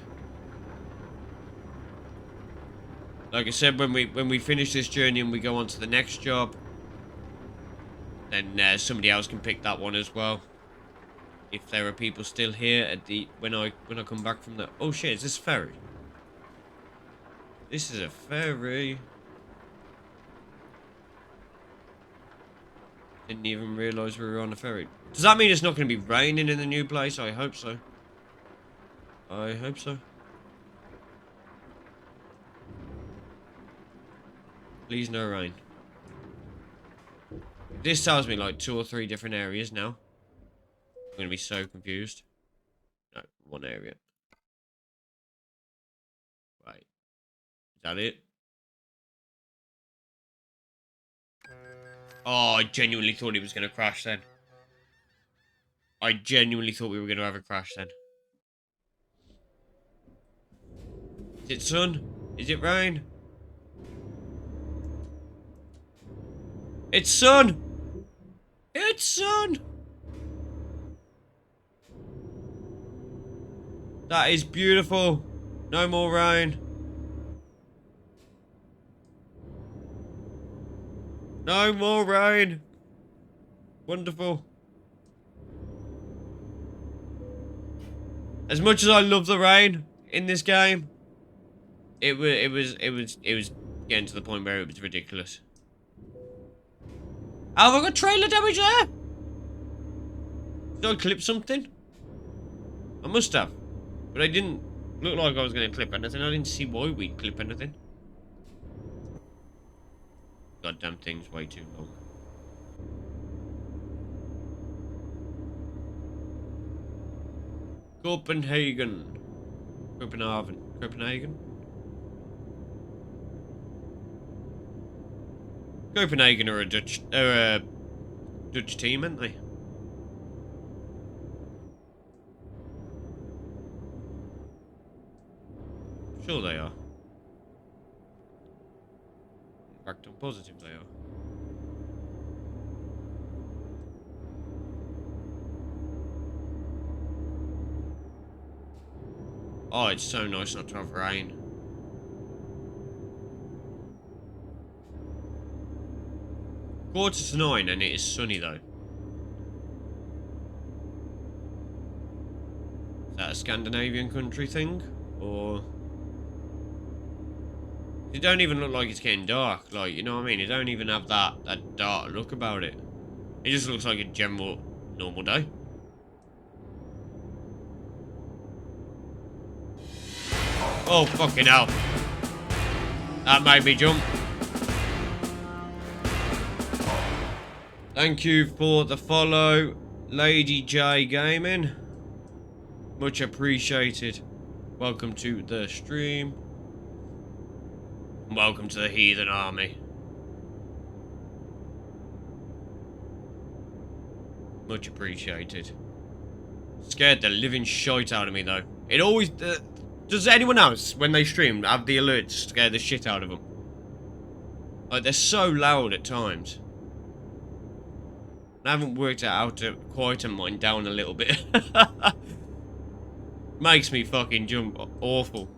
Like I said, when we finish this journey and we go on to the next job, then somebody else can pick that one as well. If there are people still here at the when I come back from the oh shit, is this a ferry? This is a ferry. Didn't even realise we were on a ferry. Does that mean it's not going to be raining in the new place? I hope so. I hope so. Please no rain. This tells me like 2 or 3 different areas now. I'm going to be so confused. No, one area. Right. Is that it? Oh, I genuinely thought he was going to crash then. I genuinely thought we were going to have a crash then. Is it sun? Is it rain? It's sun! It's sun! That is beautiful. No more rain. No more rain. Wonderful. As much as I love the rain in this game, it was getting to the point where it was ridiculous. Have I got trailer damage there? Did I clip something? I must have. But I didn't look like I was going to clip anything. I didn't see why we'd clip anything. Goddamn thing's way too long. Copenhagen. Copenhagen? Copenhagen are a Dutch team, aren't they? Sure they are. In fact, I'm positive they are. Oh, it's so nice not to have rain. Quarter to 9 and it is sunny though. Is that a Scandinavian country thing? Or... It don't even look like it's getting dark, like, you know what I mean? It don't even have that dark look about it. It just looks like a general normal day. Oh, fucking hell. That made me jump. Thank you for the follow, Lady J Gaming. Much appreciated. Welcome to the stream. Welcome to the Heathen Army. Much appreciated. Scared the living shite out of me though. It always... does anyone else, when they stream, have the alerts scare the shit out of them? Like, they're so loud at times. I haven't worked out how to quieten mine down a little bit. Makes me fucking jump awful.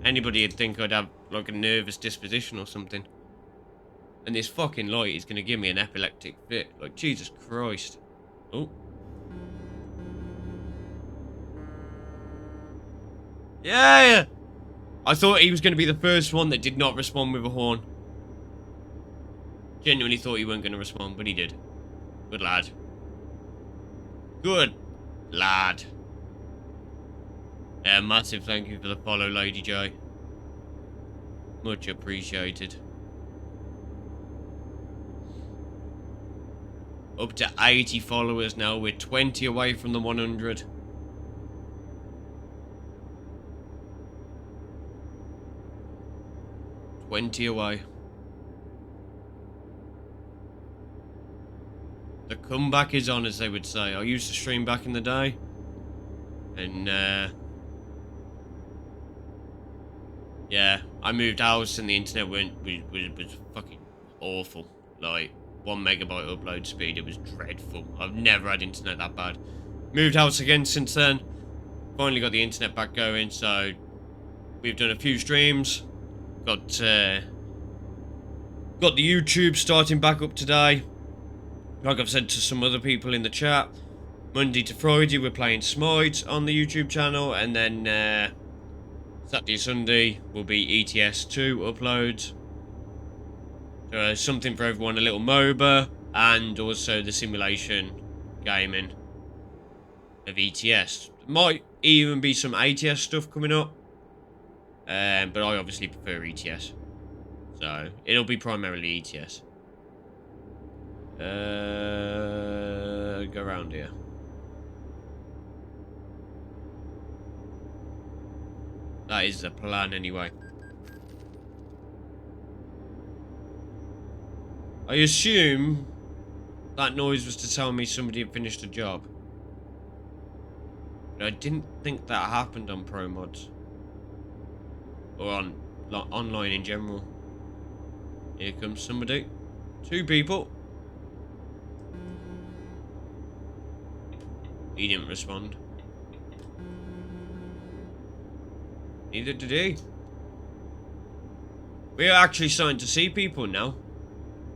Anybody would think I'd have, like, a nervous disposition or something. And this fucking light is going to give me an epileptic fit. Like, Jesus Christ. Oh. Yeah! I thought he was going to be the first one that did not respond with a horn. Genuinely thought he weren't going to respond, but he did. Good lad. Good lad. Yeah, massive thank you for the follow, Lady J. Much appreciated. Up to 80 followers now. We're 20 away from the 100. away. The comeback is on, as they would say. I used to stream back in the day. And, yeah, I moved house and the internet was fucking awful. Like, 1 megabyte upload speed, it was dreadful. I've never had internet that bad. Moved house again since then. Finally got the internet back going, so we've done a few streams. Got the YouTube starting back up today. Like I've said to some other people in the chat, Monday to Friday we're playing Smite on the YouTube channel, and then Saturday, Sunday will be ETS 2 uploads. So something for everyone, a little MOBA, and also the simulation gaming of ETS. Might even be some ATS stuff coming up, but I obviously prefer ETS. So it'll be primarily ETS. Go around here. That is the plan anyway. I assume that noise was to tell me somebody had finished a job. But I didn't think that happened on Pro Mods. Or on online in general. Here comes somebody. 2 people. He didn't respond. Neither did he. We are actually starting to see people now.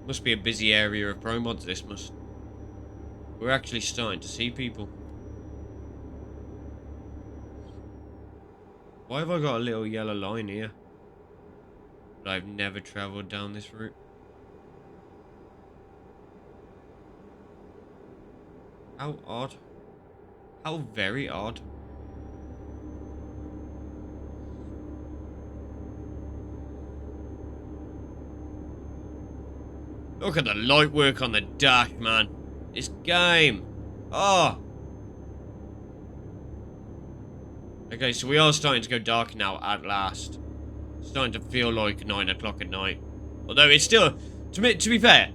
Must be a busy area of Pro Mods, this must. We're actually starting to see people. Why have I got a little yellow line here? But I've never travelled down this route. How odd. How very odd. Look at the light work on the dash, man. This game. Oh. Okay, so we are starting to go dark now at last. It's starting to feel like 9 o'clock at night. Although it's still, to be fair,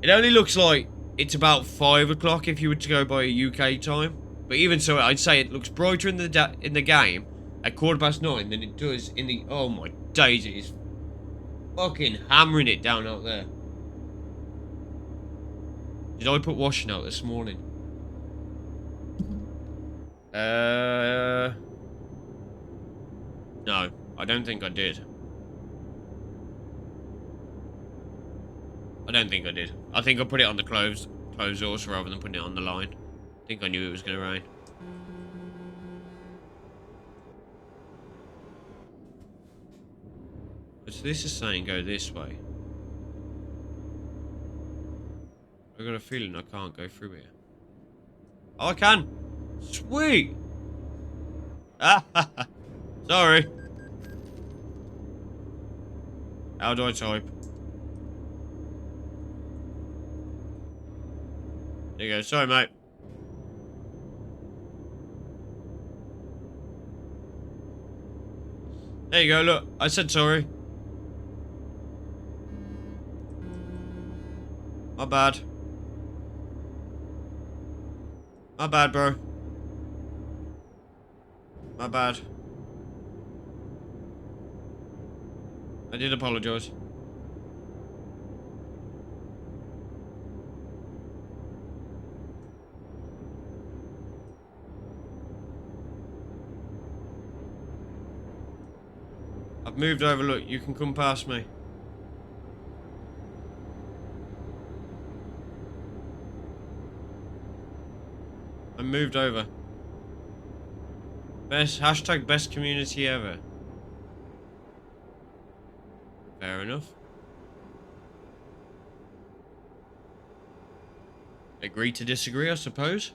it only looks like it's about 5 o'clock if you were to go by a UK time. But even so, I'd say it looks brighter in the game at 9:15 than it does in the... Oh my days, it is fucking hammering it down out there. Did I put washing out this morning? No, I don't think I did. I don't think I did. I think I put it on the clothes horse rather than putting it on the line. I think I knew it was going to rain. So this is saying go this way. I got a feeling I can't go through here. Oh, I can! Sweet! Sorry. How do I type? There you go. Sorry, mate. There you go. Look, I said sorry. My bad. My bad, bro. My bad. I did apologize. I've moved over, look, you can come past me. I moved over. Hashtag best community ever. Fair enough. Agree to disagree, I suppose.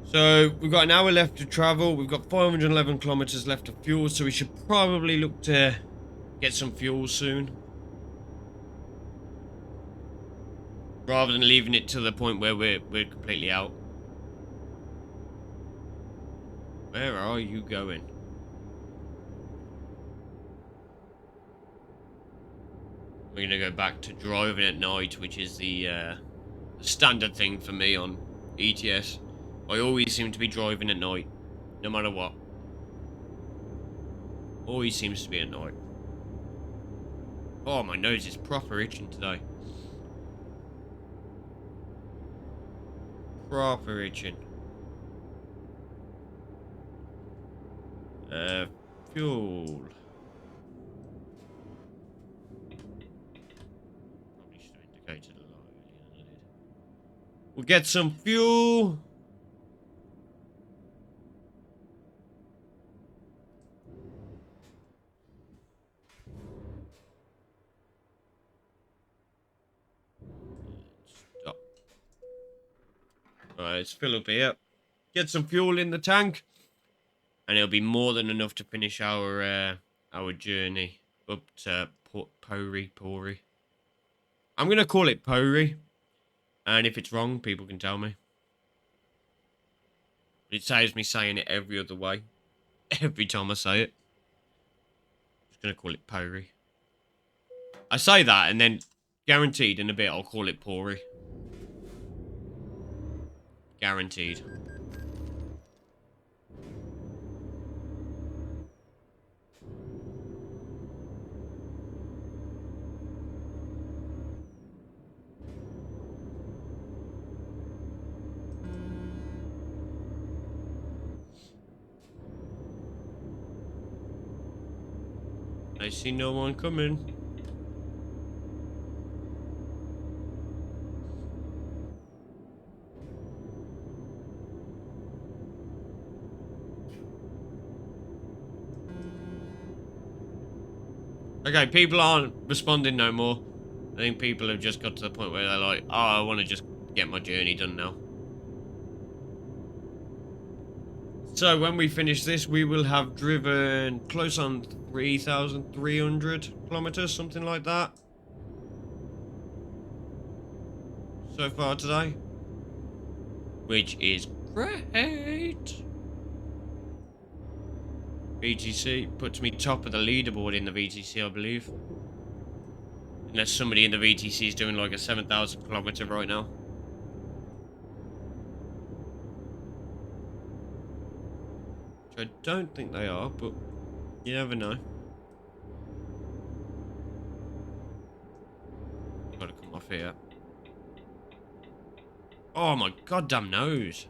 So, we've got an hour left to travel. We've got 511 kilometers left of fuel, so we should probably look to get some fuel soon. Rather than leaving it to the point where we're completely out. Where are you going? We're gonna go back to driving at night, which is the standard thing for me on ETS. I always seem to be driving at night, no matter what. Always seems to be at night. Oh, my nose is proper itching today. Proper itching. Fuel. Probably should have indicated a lot earlier than I did. We'll get some fuel. Stop. Alright, let's fill up here. Get some fuel in the tank. And it'll be more than enough to finish our journey up to Pori. I'm gonna call it Pori, and if it's wrong, people can tell me. It saves me saying it every other way, every time I say it. I'm just gonna call it Pori. I say that, and then guaranteed in a bit I'll call it Pori. Guaranteed. I see no one coming. Okay, people aren't responding no more. I think people have just got to the point where they're like, oh, I want to just get my journey done now. So when we finish this, we will have driven close on 3,300 kilometers, something like that. So far today. Which is great. VTC puts me top of the leaderboard in the VTC, I believe. Unless somebody in the VTC is doing like a 7,000 kilometer right now. Which I don't think they are, but you never know. Gotta come off here. Oh my goddamn nose.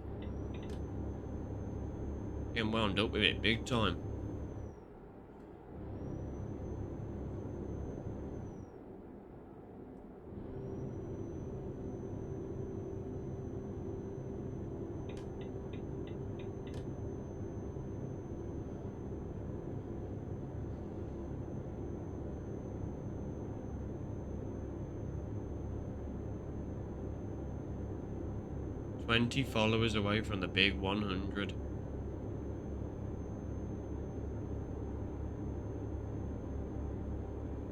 Getting wound up with it big time. Twenty followers away from the big 100.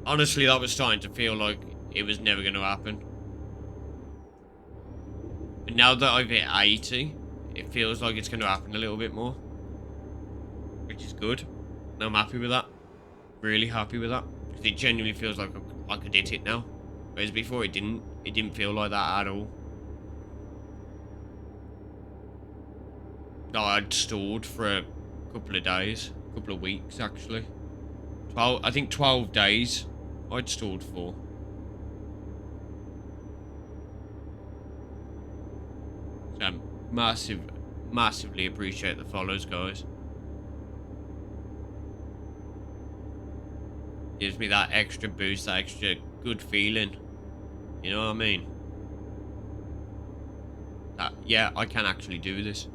Honestly, that was starting to feel like it was never going to happen. But now that I've hit 80, it feels like it's going to happen a little bit more. Which is good. And I'm happy with that. Really happy with that. Because it genuinely feels like I could hit it now. Whereas before it didn't. It didn't feel like that at all. No, I'd stalled for a couple of days. A couple of weeks, actually. I think 12 days I'd stalled for. So massively appreciate the follows, guys. Gives me that extra boost, that extra good feeling. You know what I mean? That, yeah, I can actually do this.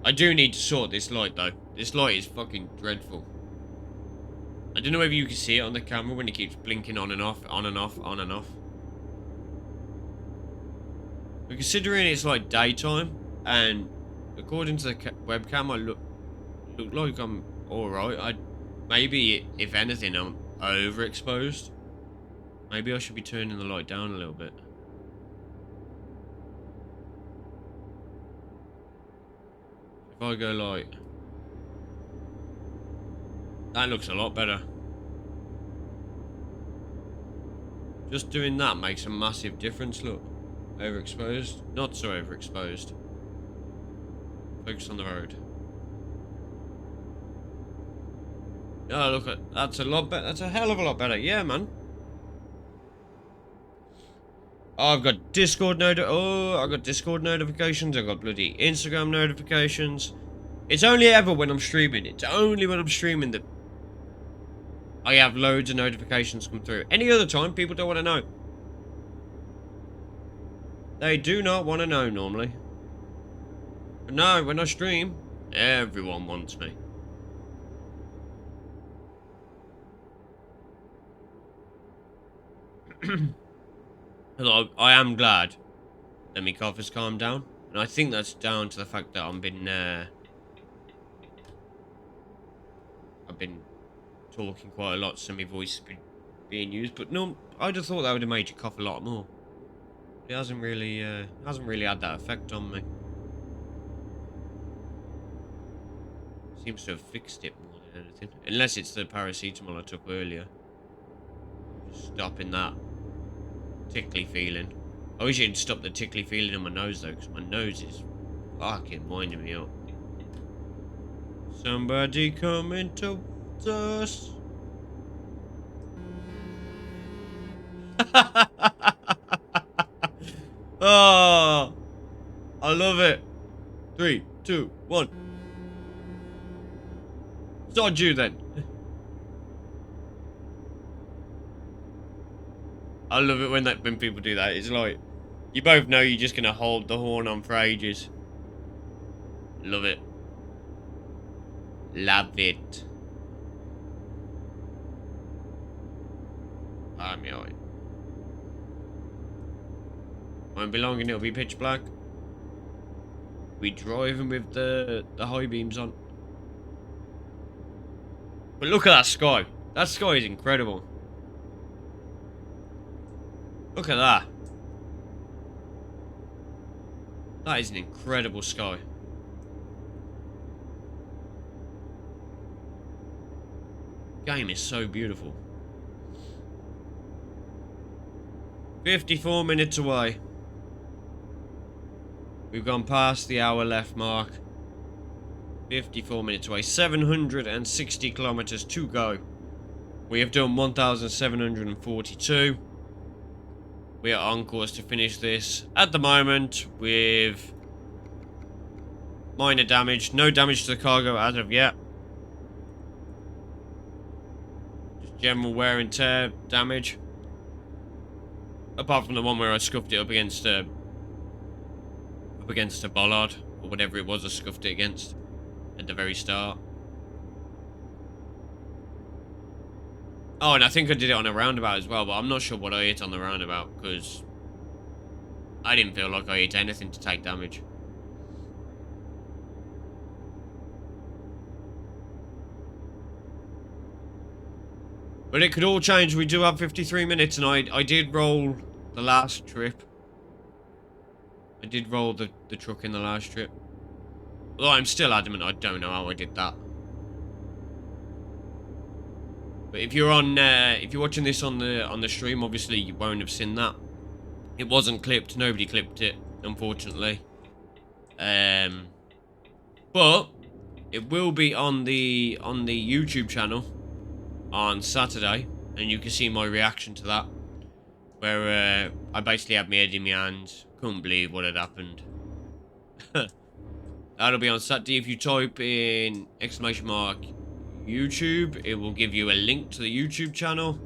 I do need to sort this light, though. This light is fucking dreadful. I don't know whether you can see it on the camera when it keeps blinking on and off, on and off, on and off. But considering it's like daytime, and according to the webcam, I look like I'm alright. Maybe, if anything, I'm overexposed. Maybe I should be turning the light down a little bit. If I go light, that looks a lot better. Just doing that makes a massive difference, look. Overexposed, not so overexposed. Focus on the road. Oh, look at that's a lot better. That's a hell of a lot better. Yeah, man. Oh, I've got Discord I've got Discord notifications. I've got bloody Instagram notifications. It's only ever when I'm streaming. It's only when I'm streaming that I have loads of notifications come through. Any other time, people don't want to know. They do not want to know normally. But no, when I stream, everyone wants me. I am glad that my cough has calmed down. And I think that's down to the fact that I've been talking quite a lot, so my voice has been being used. But no, I'd have thought that would have made you cough a lot more. It hasn't really had that effect on me. Seems to have fixed it more than anything. Unless it's the paracetamol I took earlier. Just stopping that tickly feeling. I wish it'd stop the tickly feeling in my nose though, because my nose is fucking winding me up. Somebody coming towards us. Oh, I love it. 3, 2, 1. Sod you then. I love it when people do that. It's like you both know you're just gonna hold the horn on for ages. Love it. Love it. I'm alright. Won't be long and it'll be pitch black. We driving with the high beams on. But look at that sky. That sky is incredible. Look at that. That is an incredible sky. Game is so beautiful. 54 minutes away. We've gone past the hour left mark. 54 minutes away. 760 kilometers to go. We have done 1,742. We are on course to finish this at the moment with minor damage. No damage to the cargo as of yet. Just general wear and tear damage. Apart from the one where I scuffed it up against a bollard or whatever it was I scuffed it against at the very start. Oh, and I think I did it on a roundabout as well, but I'm not sure what I hit on the roundabout because I didn't feel like I hit anything to take damage. But it could all change. We do have 53 minutes, and I did roll the last trip. I did roll the truck in the last trip. Although I'm still adamant I don't know how I did that. But if you're watching this on the stream, obviously you won't have seen that. It wasn't clipped. Nobody clipped it, unfortunately. But it will be on the YouTube channel on Saturday, and you can see my reaction to that, where I basically had my head in my hands, couldn't believe what had happened. That'll be on Saturday. If you type in !YouTube, it will give you a link to the YouTube channel,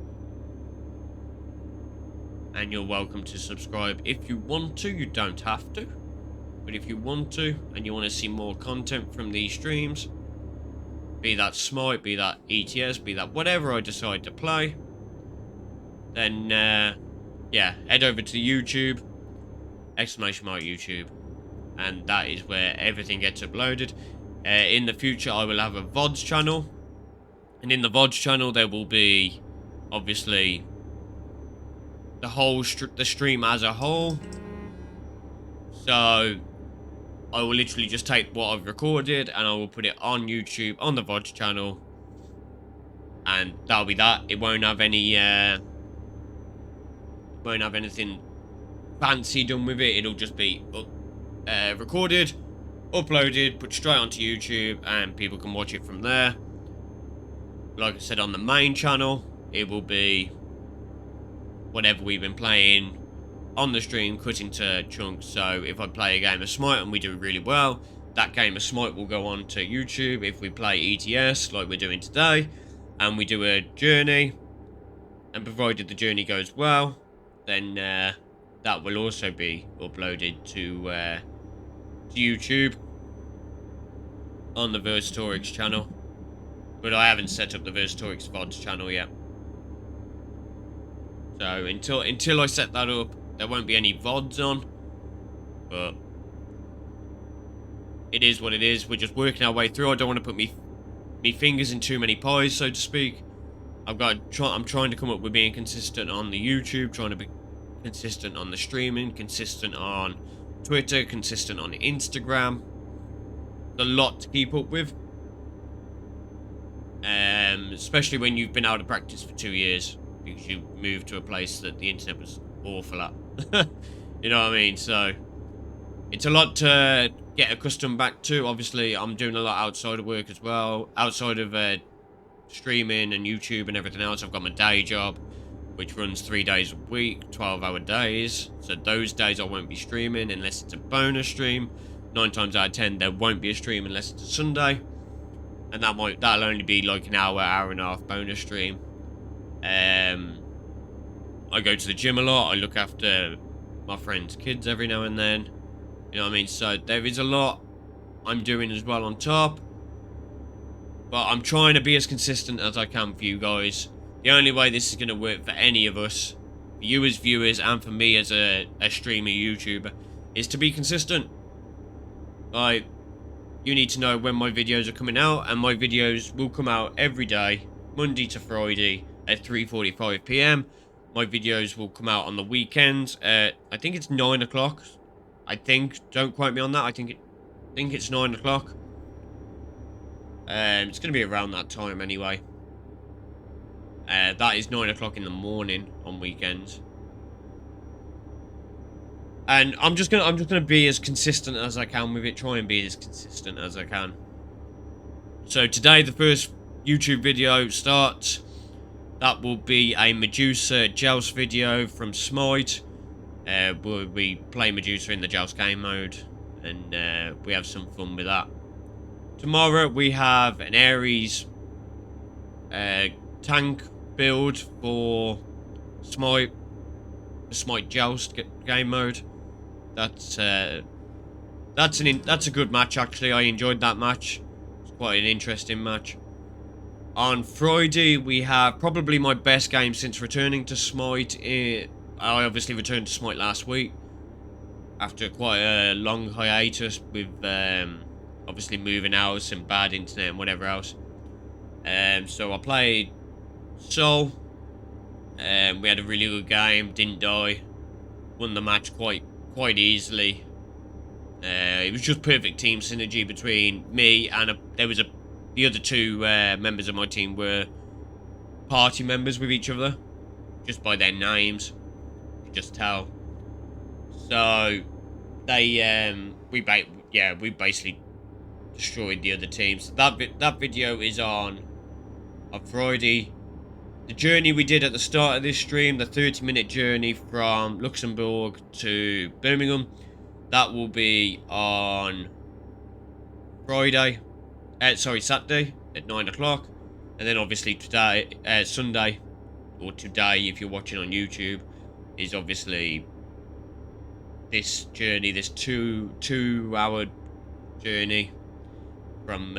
and you're welcome to subscribe if you want to. You don't have to, but if you want to and you want to see more content from these streams, be that Smite, be that ETS, be that whatever I decide to play, then yeah, head over to YouTube, !YouTube, and that is where everything gets uploaded. In the future I will have a VODs channel, And in the VODs channel, there will be, obviously, the stream as a whole. So I will literally just take what I've recorded and I will put it on YouTube on the VODs channel, and that'll be that. It won't have any won't have anything fancy done with it. It'll just be recorded, uploaded, put straight onto YouTube, and people can watch it from there. Like I said, on the main channel, it will be whatever we've been playing on the stream, cut into chunks. So if I play a game of Smite and we do really well, that game of Smite will go on to YouTube. If we play ETS like we're doing today, and we do a journey, and provided the journey goes well, then that will also be uploaded to YouTube on the Vercitorix channel. But I haven't set up the Vercitorix VODs channel yet. So until I set that up, there won't be any VODs on. But it is what it is. We're just working our way through. I don't want to put me fingers in too many pies, so to speak. I'm trying to come up with being consistent on the YouTube, trying to be consistent on the streaming, consistent on Twitter, consistent on Instagram. A lot to keep up with. Especially when you've been out of practice for 2 years, because you moved to a place that the internet was awful at. You know what I mean? So it's a lot to get accustomed back to. Obviously, I'm doing a lot outside of work as well, outside of streaming and YouTube and everything else. I've got my day job, which runs 3 days a week, 12-hour days. So those days I won't be streaming unless it's a bonus stream. 9 times out of 10, there won't be a stream unless it's a Sunday. And that'll only be like an hour and a half bonus stream. I go to the gym a lot. I look after my friends' kids every now and then. You know what I mean? So there is a lot I'm doing as well on top. But I'm trying to be as consistent as I can for you guys. The only way this is going to work for any of us, for you as viewers and for me as a streamer YouTuber, is to be consistent. Like, you need to know when my videos are coming out, and my videos will come out every day, Monday to Friday at 3:45 PM. My videos will come out on the weekends at, I think it's 9 o'clock. Don't quote me on that. I think it's 9 o'clock. It's going to be around that time anyway. That is 9 o'clock in the morning on weekends. And I'm just gonna be as consistent as I can with it. Try and be as consistent as I can. So today, the first YouTube video starts. That will be a Medusa Joust video from Smite. We play Medusa in the Joust game mode, and we have some fun with that. Tomorrow we have an Ares tank build for Smite, the Smite Joust game mode. That's a good match, actually. I enjoyed that match. It's quite an interesting match. On Friday, we have probably my best game since returning to Smite. I obviously returned to Smite last week after quite a long hiatus with obviously moving house and bad internet and whatever else. So I played Sol. We had a really good game, didn't die, won the match quite easily. It was just perfect team synergy between me and the other two members of my team were party members with each other, just by their names, you can just tell. So they we basically destroyed the other teams. So that video is on Friday. The journey we did at the start of this stream, the 30-minute journey from Luxembourg to Birmingham, that will be on Saturday at 9 o'clock. And then obviously today, Sunday, or today if you're watching on YouTube, is obviously this journey, this two-hour journey from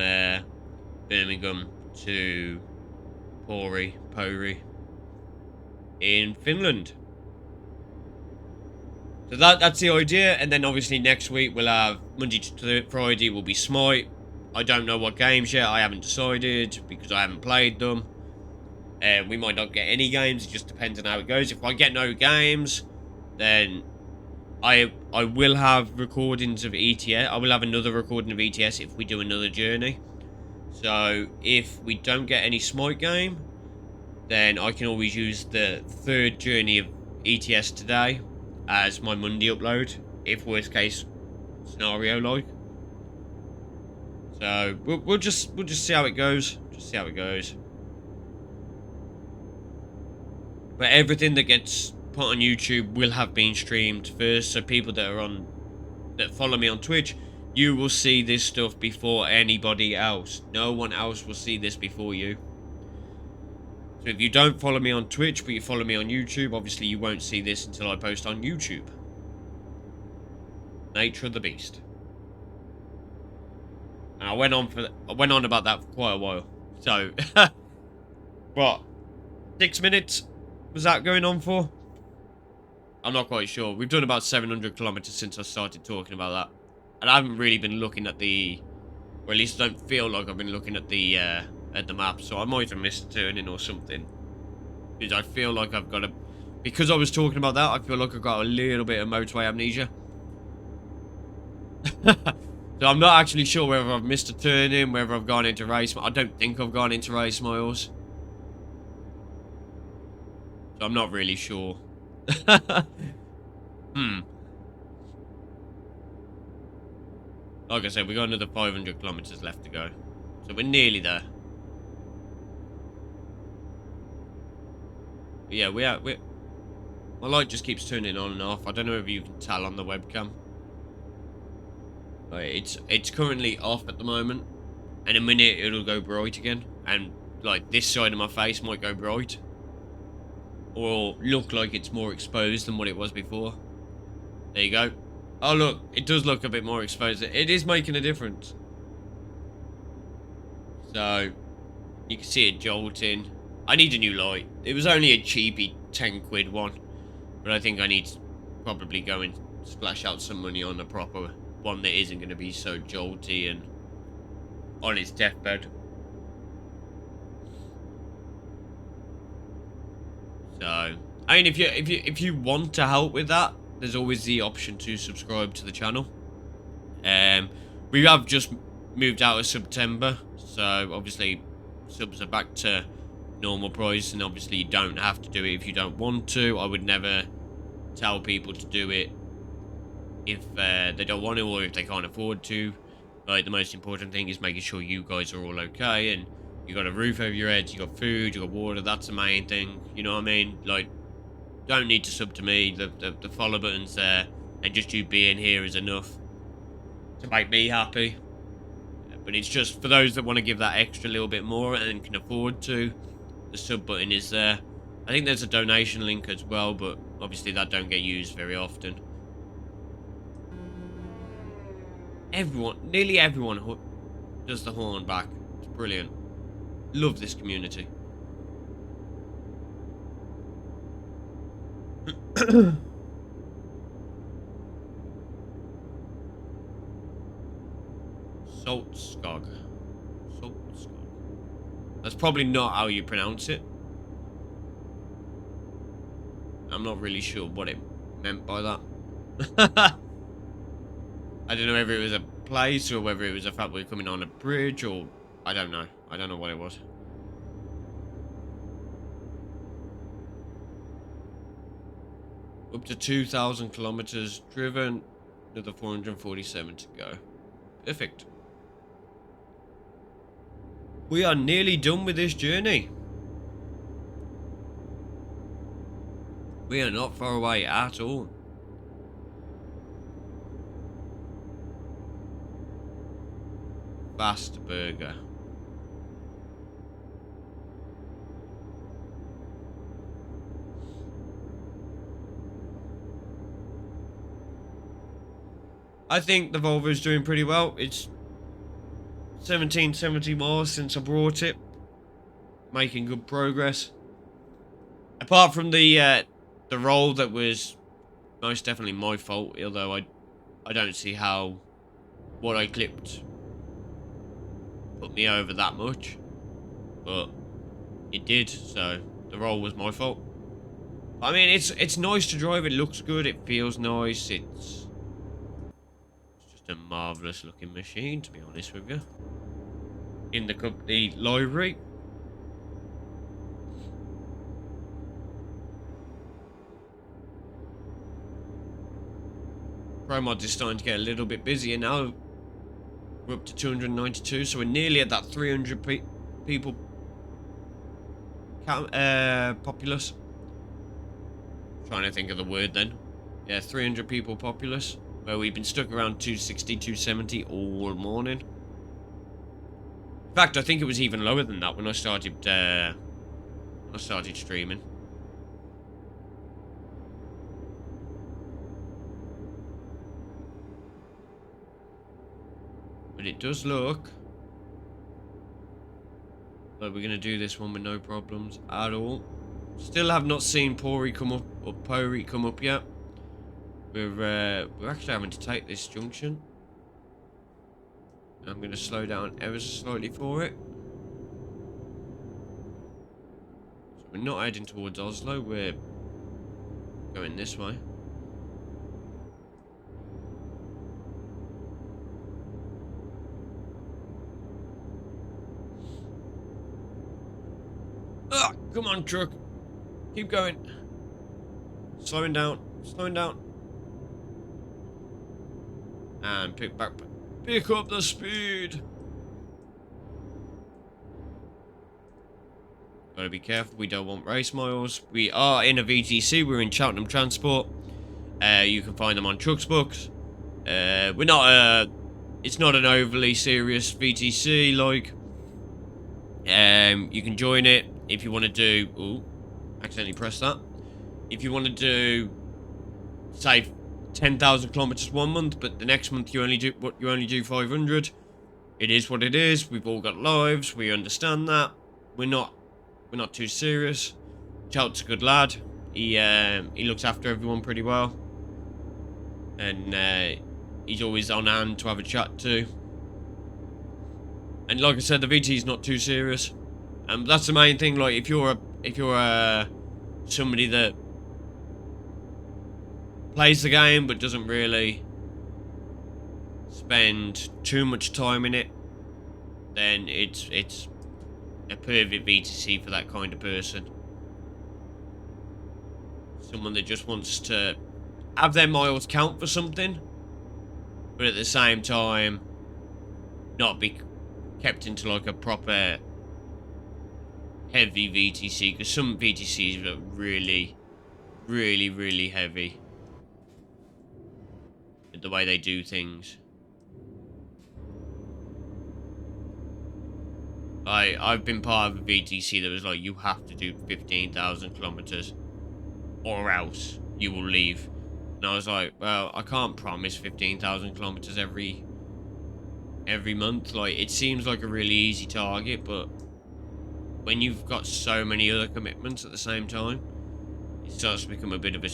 Birmingham to Pori in Finland. So that's the idea. And then obviously next week we'll have Monday to Friday will be Smite. I don't know what games yet. I haven't decided because I haven't played them. We might not get any games. It just depends on how it goes. If I get no games, then I will have recordings of ETS. I will have another recording of ETS if we do another journey. So if we don't get any Smite game, then I can always use the third journey of ETS today as my Monday upload, if worst case scenario like. So we'll just see how it goes. Just see how it goes. But everything that gets put on YouTube will have been streamed first. So people that follow me on Twitch, you will see this stuff before anybody else. No one else will see this before you. So if you don't follow me on Twitch, but you follow me on YouTube, obviously you won't see this until I post on YouTube. Nature of the beast. And I went on about that for quite a while. So, what? 6 minutes was that going on for? I'm not quite sure. We've done about 700 kilometers since I started talking about that. And I haven't really been looking at the... Or at least I don't feel like I've been looking at the map. So I might have missed a turning or something. Because I feel like I've got a... Because I was talking about that, I feel like I've got a little bit of motorway amnesia. So I'm not actually sure whether I've missed a turning, whether I've gone into race... I don't think I've gone into race miles. So I'm not really sure. Like I said, we got another 500 kilometers left to go. So we're nearly there. But yeah, we're... My light just keeps turning on and off. I don't know if you can tell on the webcam. It's currently off at the moment. In a minute, it'll go bright again. And, like, this side of my face might go bright. Or look like it's more exposed than what it was before. There you go. Oh, look. It does look a bit more exposed. It is making a difference. So, you can see it jolting. I need a new light. It was only a cheapy 10 quid one. But I think I need to probably go and splash out some money on a proper one that isn't going to be so jolty and on its deathbed. So, I mean, if you want to help with that, there's always the option to subscribe to the channel. We have just moved out of September, so obviously subs are back to normal price, and obviously you don't have to do it if you don't want to. I would never tell people to do it if they don't want to or if they can't afford to. Like, the most important thing is making sure you guys are all okay and you got a roof over your heads, you got food, you got water. That's the main thing, you know what I mean? Like, don't need to sub to me. The follow button's there, and just you being here is enough to make me happy. But it's just for those that want to give that extra little bit more and can afford to, the sub button is there. I think there's a donation link as well, but obviously that don't get used very often. Nearly everyone does the horn back. It's brilliant. Love this community. Saltskog. That's probably not how you pronounce it. I'm not really sure what it meant by that. I don't know whether it was a place or whether it was a fact we're coming on a bridge, or I don't know. I don't know what it was. Up to 2,000 kilometers driven. Another 447 to go. Perfect. We are nearly done with this journey. We are not far away at all. Fast burger. I think the Volvo is doing pretty well. It's 1770 miles since I brought it. Making good progress. Apart from the roll that was most definitely my fault, although I don't see how what I clipped put me over that much, but it did, so the roll was my fault. I mean, it's nice to drive. It looks good. It feels nice. It's just a marvelous looking machine, to be honest with you. In the company library. ProMods is starting to get a little bit busier now. We're up to 292, so we're nearly at that 300 people count, populace. Trying to think of the word then. Yeah, 300 people populace, where we've been stuck around 260, 270 all morning. In fact, I think it was even lower than that when I started streaming. But it does look like we're gonna do this one with no problems at all. Still have not seen Pori come up, or Pori come up yet. We're actually having to take this junction. I'm gonna slow down ever so slightly for it. So we're not heading towards Oslo, we're going this way. Ah, come on, truck. Keep going. Slowing down. Slowing down. And pick up the speed. Gotta be careful. We don't want race miles. We are in a VTC. We're in Cheltenham Transport. You can find them on Trucks Books. We're not it's not an overly serious VTC. Like, you can join it if you want to do. Ooh, accidentally pressed that. If you want to do, say, 10,000 kilometers 1 month, but the next month you only do 500. It is what it is. We've all got lives. We understand that. We're not too serious. Chelt's a good lad. He looks after everyone pretty well, and he's always on hand to have a chat to. And like I said, the VT is not too serious, and that's the main thing. Like, if you're somebody that plays the game but doesn't really spend too much time in it, then it's a perfect VTC for that kind of person. Someone that just wants to have their miles count for something, but at the same time not be kept into like a proper heavy VTC, because some VTCs are really, really, really heavy with the way they do things. I've been part of a VTC that was like, you have to do 15,000 kilometers or else you will leave. And I was like, well, I can't promise 15,000 kilometers every month. Like, it seems like a really easy target, but when you've got so many other commitments at the same time, it starts to become a bit of a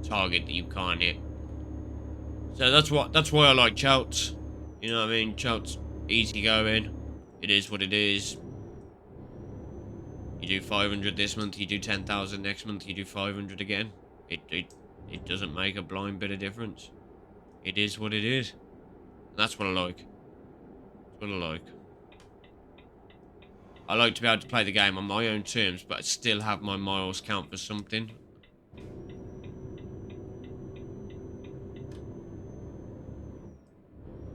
target that you can't hit. So that's why I like Chelts. You know what I mean? Chelts easy going. It is what it is. You do 500 this month, you do 10,000 next month, you do 500 again. It doesn't make a blind bit of difference. It is what it is. And that's what I like. That's what I like. I like to be able to play the game on my own terms, but still have my miles count for something.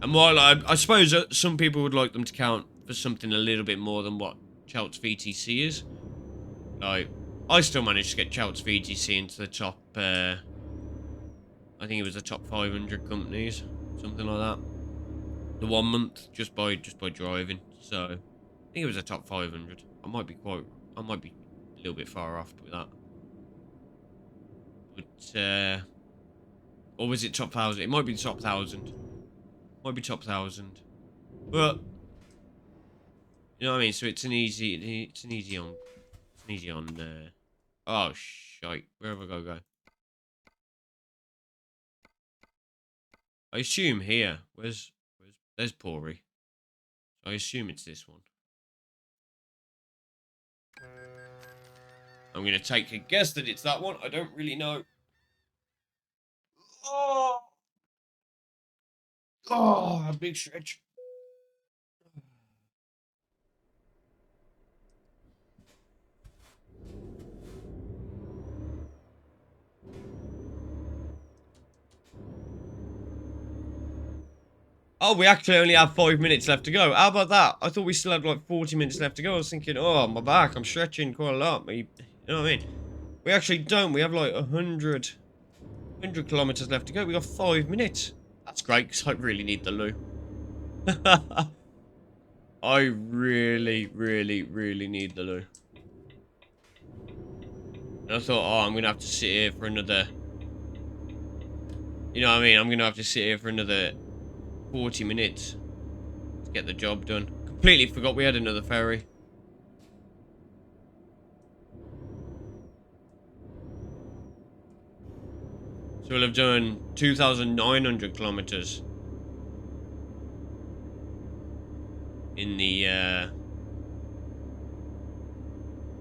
And while I suppose some people would like them to count for something a little bit more than what Chelt's VTC is. Like, I still managed to get Chelt's VTC into the top, I think it was the top 500 companies, something like that. The 1 month, just by driving. So, I think it was the top 500. I might be a little bit far off with that. But, or was it top 1,000? It might be the top 1,000. Might be top 1,000. But, you know what I mean? So it's an easy on, oh, shite. Where have I got to go? I assume here. There's Pori. I assume it's this one. I'm going to take a guess that it's that one. I don't really know. Oh, oh, a big stretch. Oh, we actually only have 5 minutes left to go. How about that? I thought we still had like 40 minutes left to go. I was thinking, oh, my back, I'm stretching quite a lot. You know what I mean? We actually don't. We have like 100 kilometers left to go. We got 5 minutes. That's great, because I really need the loo. I really, really, really need the loo. And I thought, oh, I'm going to have to sit here for another... You know what I mean? I'm going to have to sit here for another 40 minutes to get the job done. Completely forgot we had another ferry. So we'll have done 2,900 kilometers in the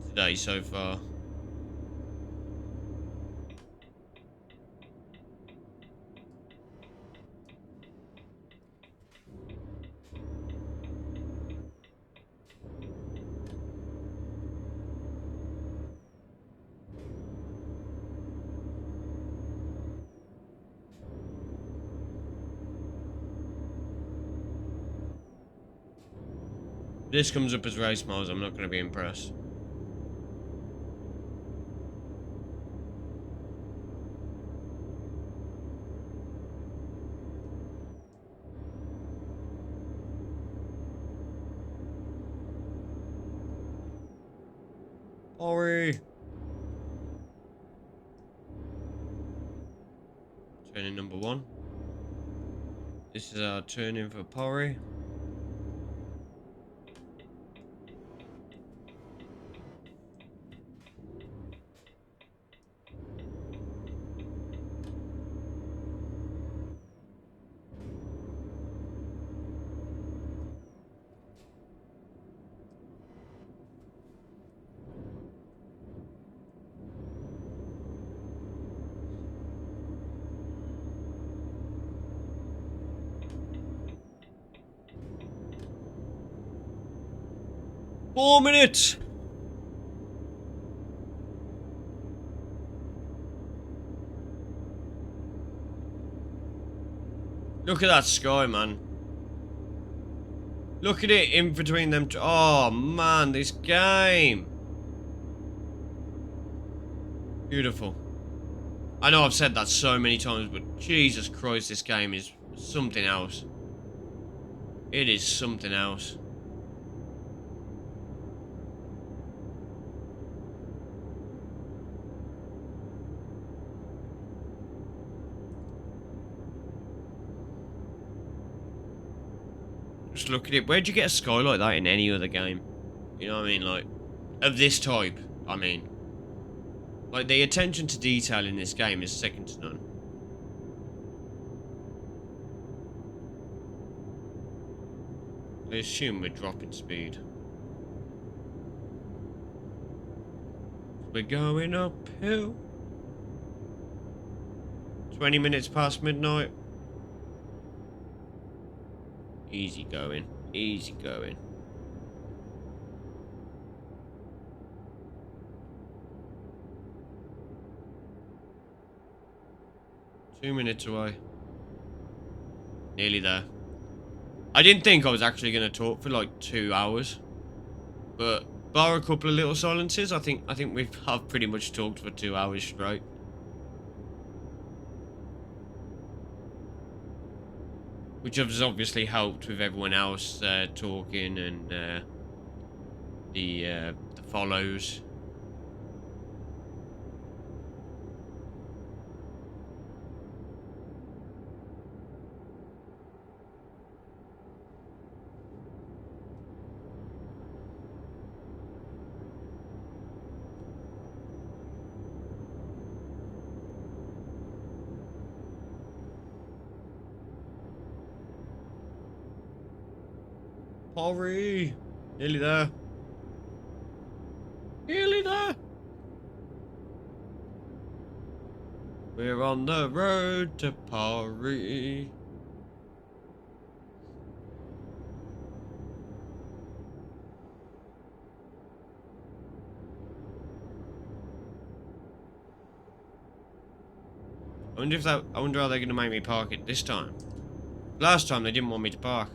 today so far. If this comes up as race miles, I'm not going to be impressed. Pori! Turning number 1. This is our turn in for Pori. Four minutes! Look at that sky, man. Look at it in between them. Oh, man, this game. Beautiful. I know I've said that so many times, but Jesus Christ, this game is something else. It is something else. Just look at it. Where'd you get a sky like that in any other game? You know what I mean? Like, of this type, I mean. Like, the attention to detail in this game is second to none. I assume we're dropping speed. We're going uphill. 20 minutes past midnight. Easy going. Easy going. Two minutes away. Nearly there. I didn't think I was actually going to talk for like 2 hours. But bar a couple of little silences, I think I've pretty much talked for 2 hours straight. Which has obviously helped with everyone else talking and the follows. Pori. Nearly there. Nearly there. We're on the road to Pori. I wonder how they're gonna make me park it this time. Last time they didn't want me to park.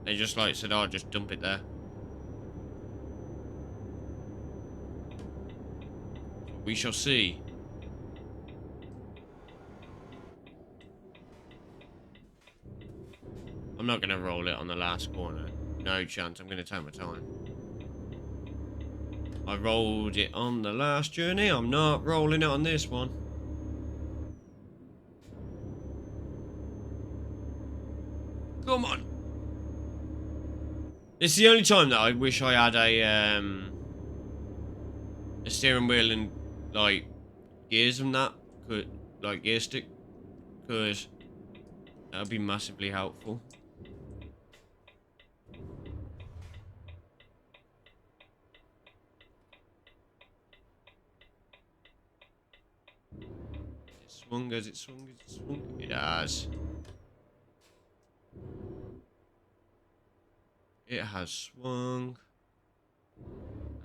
They just like said, "Oh, just dump it there." We shall see. I'm not gonna roll it on the last corner. No chance. I'm gonna take my time. I rolled it on the last journey. I'm not rolling it on this one. Come on. It's the only time that I wish I had a steering wheel and like gears and that, like gear stick, because that would be massively helpful. It swung as it swung as it swung. It has. It has swung.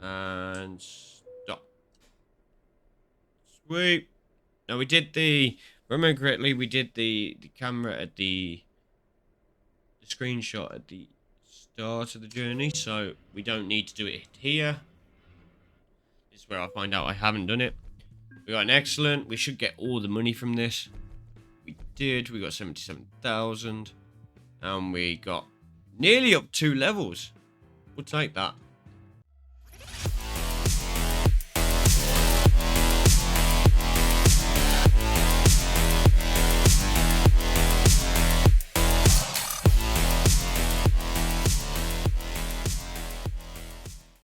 And stop. Sweet. Now we did the, remember correctly, we did the camera at the screenshot at the start of the journey, so we don't need to do it here. This is where I find out I haven't done it. We got an excellent. We should get all the money from this. We did. We got 77,000. And we got nearly up 2 levels. We'll take that.